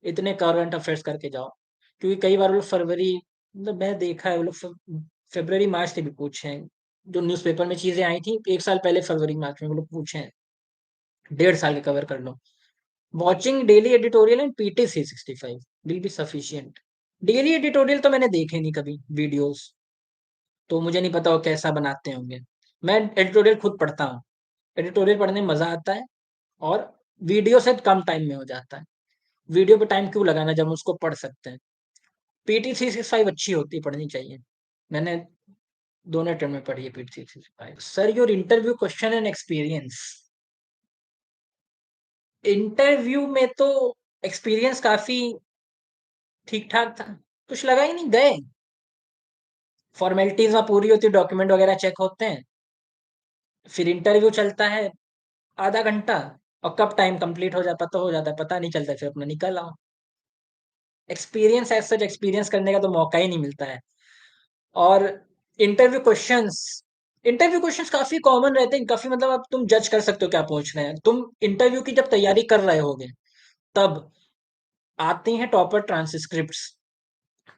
इतने करंट अफेयर्स करके जाओ। क्योंकि कई बार वो लोग फरवरी, मतलब मैं देखा है वो लोग फरवरी मार्च से भी पूछे हैं। जो न्यूज़पेपर में चीजें आई थी 1 साल पहले फरवरी मार्च में वो लोग पूछे हैं। 1.5 साल के कवर कर लो। Watching daily editorial and PT 365 will be sufficient. Daily editorial तो मैंने देखे नहीं कभी वीडियोस, तो मुझे नहीं पता वो कैसा बनाते होंगे। मैं एडिटोरियल खुद पढ़ता हूँ, एडिटोरियल पढ़ने में मजा आता है और वीडियो से कम टाइम में हो जाता है। वीडियो पे टाइम क्यों लगाना जब हम उसको पढ़ सकते हैं। पीटी 365 अच्छी होती है, पढ़नी चाहिए। मैंने दोनों टर्म में पढ़ी है PT 365। Sir your interview question and experience. Interview में तो एक्सपीरियंस काफी ठीक ठाक था, कुछ लगा ही नहीं, गए फॉर्मेलिटीज वहाँ पूरी होती है, डॉक्यूमेंट वगैरह चेक होते हैं, फिर इंटरव्यू चलता है आधा घंटा, और कब टाइम कंप्लीट हो जाता तो हो जाता है पता नहीं चलता, फिर अपना निकल आओ। एक्सपीरियंस एज सच एक्सपीरियंस करने का तो मौका ही नहीं मिलता है। और इंटरव्यू क्वेश्चंस, इंटरव्यू क्वेश्चंस काफी कॉमन रहते हैं, काफी मतलब अब तुम जज कर सकते हो क्या पूछ रहे हैं। तुम इंटरव्यू की जब तैयारी कर रहे होगे तब आती हैं टॉपर ट्रांसक्रिप्ट्स।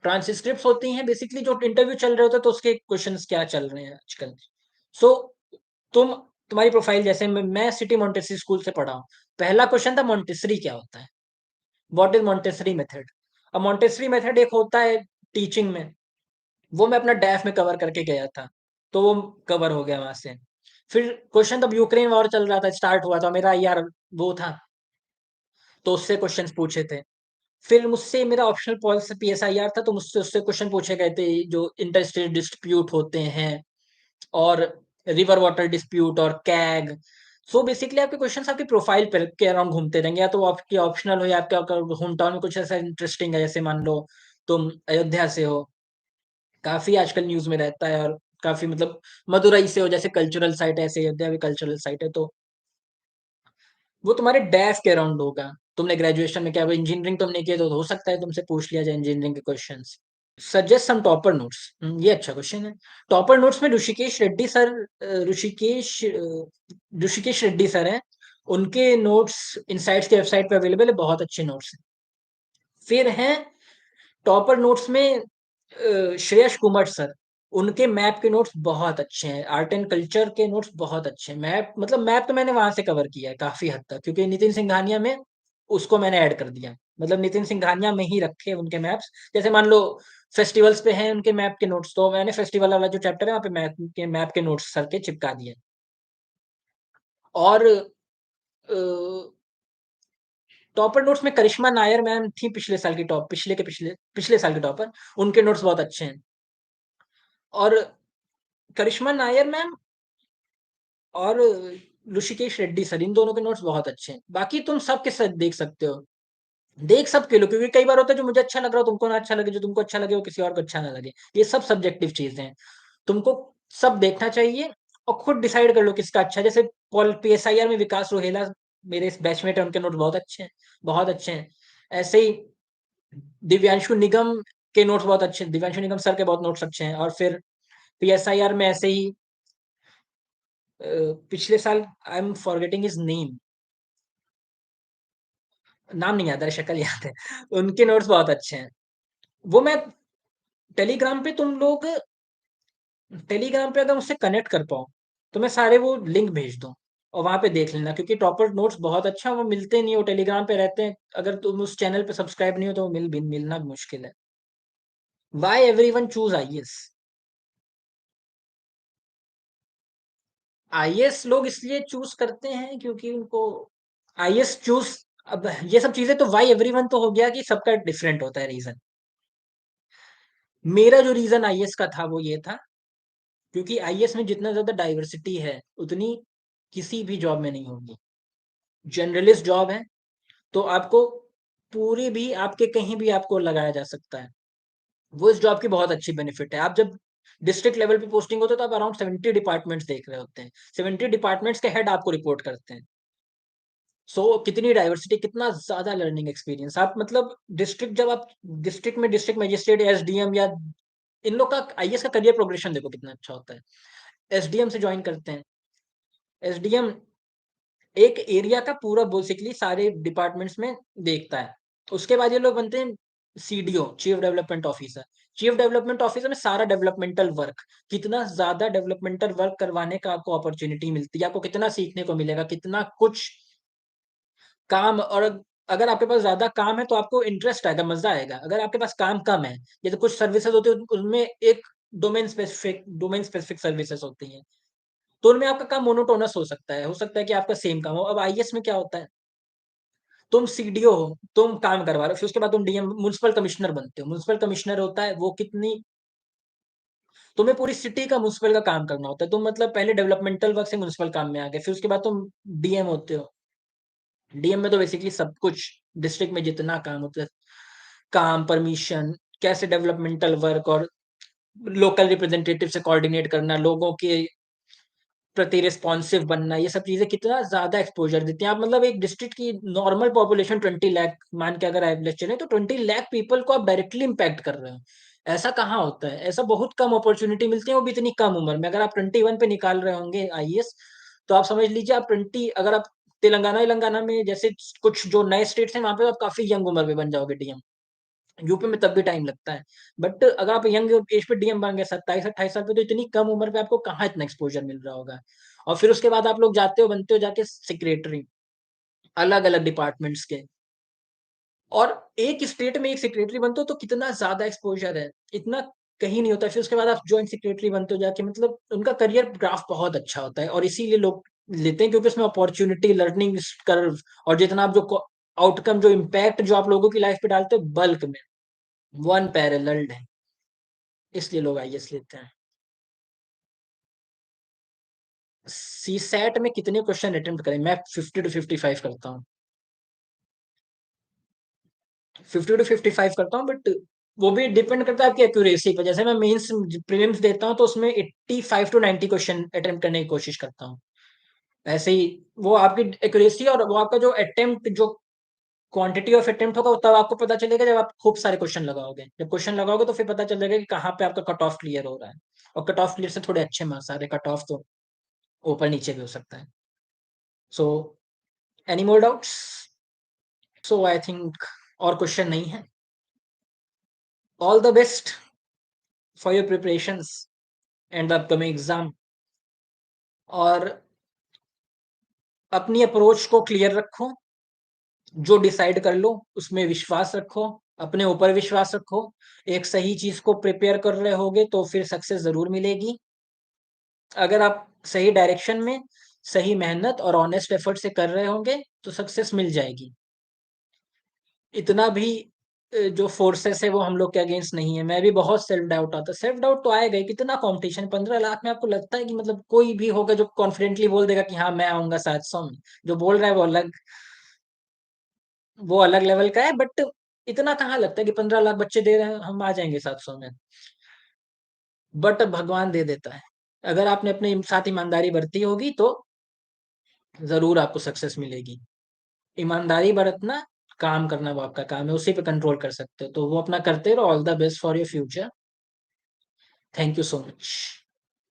ट्रांसक्रिप्ट्स होती हैं बेसिकली जो इंटरव्यू चल रहे होते हैं तो उसके क्वेश्चंस क्या चल रहे हैं आजकल। सो तुम, तुम्हारी प्रोफाइल जैसे मैं सिटी मोंटेसरी स्कूल से पढ़ा हूँ। पहला क्वेश्चन था मोंटेसरी क्या होता है, व्हाट इज मोंटेसरी मेथड। अब मोंटेसरी मेथड एक होता है टीचिंग में, वो मैं अपना डैफ में कवर करके गया था, तो वो कवर हो गया वहां से। फिर क्वेश्चन तब यूक्रेन वॉर चल रहा था, स्टार्ट हुआ था, मेरा यार वो था, तो उससे क्वेश्चंस पूछे थे। फिर मुझसे मेरा ऑप्शनल पॉलिसी पीएसआईआर था, तो मुझसे उससे क्वेश्चन पूछे गए थे जो इंटर स्टेट डिस्प्यूट होते हैं और रिवर वाटर डिस्प्यूट और कैग। सो बेसिकली आपके क्वेश्चंस आपकी प्रोफाइल पर के अराउंड घूमते रहेंगे, या तो आपकी ऑप्शनल हो या आपका होम टाउन में कुछ ऐसा इंटरेस्टिंग है, जैसे मान लो तुम अयोध्या से हो, काफी आजकल न्यूज में रहता है, और काफी मतलब मदुरई से हो, जैसे कल्चरल साइट है, ऐसे अयोध्या भी कल्चरल साइट है, तो वो तुम्हारे डैफ के अराउंड होगा। तुमने ग्रेजुएशन में क्या इंजीनियरिंग तुमने किया तो हो सकता है तुमसे पूछ लिया जाए इंजीनियरिंग के questions. Suggest some topper notes, ये अच्छा क्वेश्चन है। टॉपर नोट्स में ऋषिकेश रेड्डी सर, ऋषिकेश रेड्डी सर हैं, उनके नोट्स इनसाइट्स के वेबसाइट पे अवेलेबल है, बहुत अच्छे नोट्स हैं। फिर हैं टॉपर नोट्स में श्रेयस कुमार सर, उनके मैप के नोट्स बहुत अच्छे हैं, आर्ट एंड कल्चर के नोट्स बहुत अच्छे हैं। मैप मतलब मैप तो मैंने वहां से कवर किया है काफी हद तक, क्योंकि नितिन सिंघानिया में उसको मैंने ऐड कर दिया, मतलब नितिन सिंघानिया में ही रखे उनके मैप्स। जैसे मान लो फेस्टिवल्स पे हैं उनके मैप के नोट्स, तो मैंने फेस्टिवल वाला जो चैप्टर है वहाँ पे मैप के नोट्स सर के चिपका दिए। और टॉपर नोट्स में करिश्मा नायर मैम थी पिछले साल की टॉप, पिछले के पिछले पिछले साल की टॉपर, उनके नोट्स बहुत अच्छे हैं। और करिश्मा नायर मैम और ऋषिकेश रेड्डी सर, इन दोनों के नोट्स बहुत अच्छे हैं। बाकी तुम सबके साथ देख सकते हो, देख सबके लो, क्योंकि कई बार होता है जो मुझे अच्छा लग रहा हो तुमको ना अच्छा लगे, जो तुमको अच्छा लगे वो किसी और को अच्छा ना लगे। ये सब सब्जेक्टिव चीज़ें हैं। तुमको सब देखना चाहिए और खुद डिसाइड कर लो किसका अच्छा है। जैसे पॉल पीएसआईआर में विकास रोहेला मेरे बैचमेट है, उनके नोट्स बहुत अच्छे हैं, बहुत अच्छे हैं। ऐसे ही दिव्यांशु निगम के नोट्स बहुत अच्छे हैं, दिव्यांशु निगम सर के बहुत नोट्स अच्छे हैं। और फिर पीएसआईआर में ऐसे ही पिछले साल I am forgetting his name, नाम नहीं याद है, शक्ल याद है। उनके नोट्स बहुत अच्छे हैं। वो मैं टेलीग्राम पे तुम लोग टेलीग्राम पे अगर मुझसे कनेक्ट कर पाओ तो मैं सारे वो लिंक भेज दूँ और वहाँ पे देख लेना, क्योंकि टॉपर नोट्स बहुत अच्छा है, वो मिलते नहीं, वो टेलीग्राम पे रहते हैं। अगर तुम उस चैनल पे सब्सक्राइब नहीं हो तो वो मिलना मुश्किल है। Why everyone choose IAS? IAS लोग इसलिए चूज करते हैं क्योंकि उनको आईएएस चूज, अब ये सब चीजें तो व्हाई एवरीवन तो हो गया कि सबका डिफरेंट होता है रीजन। मेरा जो रीजन आईएएस का था वो ये था, क्योंकि आईएएस में जितना ज्यादा डाइवर्सिटी है उतनी किसी भी जॉब में नहीं होगी। जनरलिस्ट जॉब है तो आपको पूरी भी आपके कहीं भी आपको लगाया जा सकता है। वो इस जॉब की बहुत अच्छी बेनिफिट है। आप जब डिस्ट्रिक्ट लेवल पे पोस्टिंग होते हो तो आप अराउंड 70 डिपार्टमेंट्स देख रहे होते हैं, 70 डिपार्टमेंट्स के हेड आपको रिपोर्ट करते हैं। सो कितनी डाइवर्सिटी, कितना ज्यादा लर्निंग एक्सपीरियंस। आप मतलब डिस्ट्रिक्ट, जब आप डिस्ट्रिक्ट में डिस्ट्रिक्ट मजिस्ट्रेट, एसडीएम या इन लोग का आईएएस का करियर प्रोग्रेशन देखो कितना अच्छा होता है। एसडीएम से ज्वाइन करते हैं, एसडीएम एक एरिया का पूरा बेसिकली सारे डिपार्टमेंट्स में देखता है। उसके बाद ये लोग बनते हैं CDO, chief development officer. Chief development officer में सारा डेवलपमेंटल वर्क, कितना ज्यादा डेवलपमेंटल वर्क करवाने का आपको अपॉर्चुनिटी मिलती है, आपको कितना सीखने को मिलेगा, कितना कुछ काम। और अगर आपके पास ज्यादा काम है तो आपको इंटरेस्ट आएगा, मजा आएगा। अगर आपके पास काम कम है, जैसे कुछ सर्विसेज होती है उनमें एक डोमेन स्पेसिफिक सर्विसेज होती हैं, तो उनमें आपका काम मोनोटोनस हो सकता है कि आपका सेम काम हो। अब आईएएस में क्या होता है, तुम सीडीओ हो, तुम काम करवा रहे हो, फिर उसके बाद तुम डीएम म्युनिसिपल कमिश्नर बनते हो। म्युनिसिपल कमिश्नर होता है वो कितनी, तुम्हें पूरी सिटी का म्युनिसिपल का काम करना होता है। तुम मतलब पहले डेवलपमेंटल वर्क से म्युनिसिपल काम में आ गए, फिर उसके बाद तुम डीएम होते हो। डीएम में तो बेसिकली सब कुछ, डिस्ट्रिक्ट में जितना काम होता है, काम, परमिशन, कैसे डेवलपमेंटल वर्क और लोकल रिप्रेजेंटेटिव से कोऑर्डिनेट करना, लोगों के प्रति रिस्पॉन्सिव बनना, ये सब चीजें कितना ज्यादा एक्सपोजर देती हैं। आप मतलब एक डिस्ट्रिक्ट की नॉर्मल पॉपुलेशन 20 लाख मान के अगर एवरेज चले तो 20 लाख पीपल को आप डायरेक्टली इम्पैक्ट कर रहे हो। ऐसा कहाँ होता है, ऐसा बहुत कम अपॉर्चुनिटी मिलती है, वो भी इतनी कम उम्र में। अगर आप 21 पे निकाल रहे होंगे आईएएस, तो आप समझ लीजिए आप 20, अगर आप तेलंगाना में जैसे कुछ जो नए स्टेट्स हैं वहां पे आप काफी यंग उम्र में बन जाओगे डीएम। यूपी में तब भी टाइम लगता है, बट अगर आप यंग एज पे डीएम बन गए 27-28 साल पे, तो इतनी कम उम्र पे आपको कहाँ इतना एक्सपोजर मिल रहा होगा। और फिर उसके बाद आप लोग जाते हो, बनते हो जाके सेक्रेटरी, अलग अलग डिपार्टमेंट्स के। और एक स्टेट में एक सेक्रेटरी बनते हो तो कितना ज्यादा एक्सपोजर है, इतना कहीं नहीं होता। फिर उसके बाद आप ज्वाइंट सेक्रेटरी बनते हो जाके, मतलब उनका करियर ग्राफ बहुत अच्छा होता है और इसीलिए लोग लेते हैं, क्योंकि उसमें अपॉर्चुनिटी, लर्निंग कर्व और जितना आप जो आउटकम, जो इम्पैक्ट जो आप लोगों की लाइफ पे डालते हो बल्क में, वन पैरेलल्ड है, इसलिए लोग आईएएस लेते हैं। सी सैट में कितने क्वेश्चन अटेम्प्ट करें? मैं 50 to 55 करता हूँ, 50 to 55 करता हूँ, बट वो भी डिपेंड करता है आपकी एक्यूरेसी पे। जैसे मैं मेंस प्रीलिम्स देता हूँ तो उसमें 85 to 90 क्वेश्चन अटेम्प्ट करने की कोशिश करता हूँ। ऐसे ही वो आपकी एक्यूरेसी और वो आपका जो अटेम्प्ट, जो क्वांटिटी ऑफ अटेम्प्ट होगा, तब आपको पता चलेगा जब आप खूब सारे क्वेश्चन लगाओगे। जब क्वेश्चन लगाओगे तो फिर पता चलेगा कि कहाँ पे आपका कट ऑफ क्लियर हो रहा है। और कट ऑफ क्लियर से थोड़े अच्छे मार्क्स आ रहे, कट ऑफ तो ऊपर नीचे भी हो सकता है। So any more doubts? So I think और क्वेश्चन नहीं है। All the best for your preparations and the upcoming exam. और अपनी अप्रोच को क्लियर रखो, जो डिसाइड कर लो उसमें विश्वास रखो, अपने ऊपर विश्वास रखो। एक सही चीज को प्रिपेयर कर रहे होगे तो फिर सक्सेस जरूर मिलेगी। अगर आप सही डायरेक्शन में, सही मेहनत और ऑनेस्ट एफर्ट से कर रहे होंगे तो सक्सेस मिल जाएगी। इतना भी जो फोर्सेस है वो हम लोग के अगेंस्ट नहीं है। मैं भी बहुत सेल्फ डाउट आता, सेल्फ डाउट तो आएगा ही, कितना कंपटीशन 15 लाख में। आपको लगता है कि मतलब कोई भी होगा जो कॉन्फिडेंटली बोल देगा कि हाँ मैं आऊंगा 700 में? जो बोल रहा है वो अलग। वो अलग लेवल का है, बट इतना कहाँ लगता है कि 15 लाख बच्चे दे रहे हैं, हम आ जाएँगे 700 में। बट भगवान दे देता है। अगर आपने अपने साथ ईमानदारी बरती होगी तो ज़रूर आपको सक्सेस मिलेगी। ईमानदारी बरतना, काम करना वो आपका काम है, उसी पे कंट्रोल कर सकते हो। तो वो अपना करते रहो। All the best for your future. Thank you so much.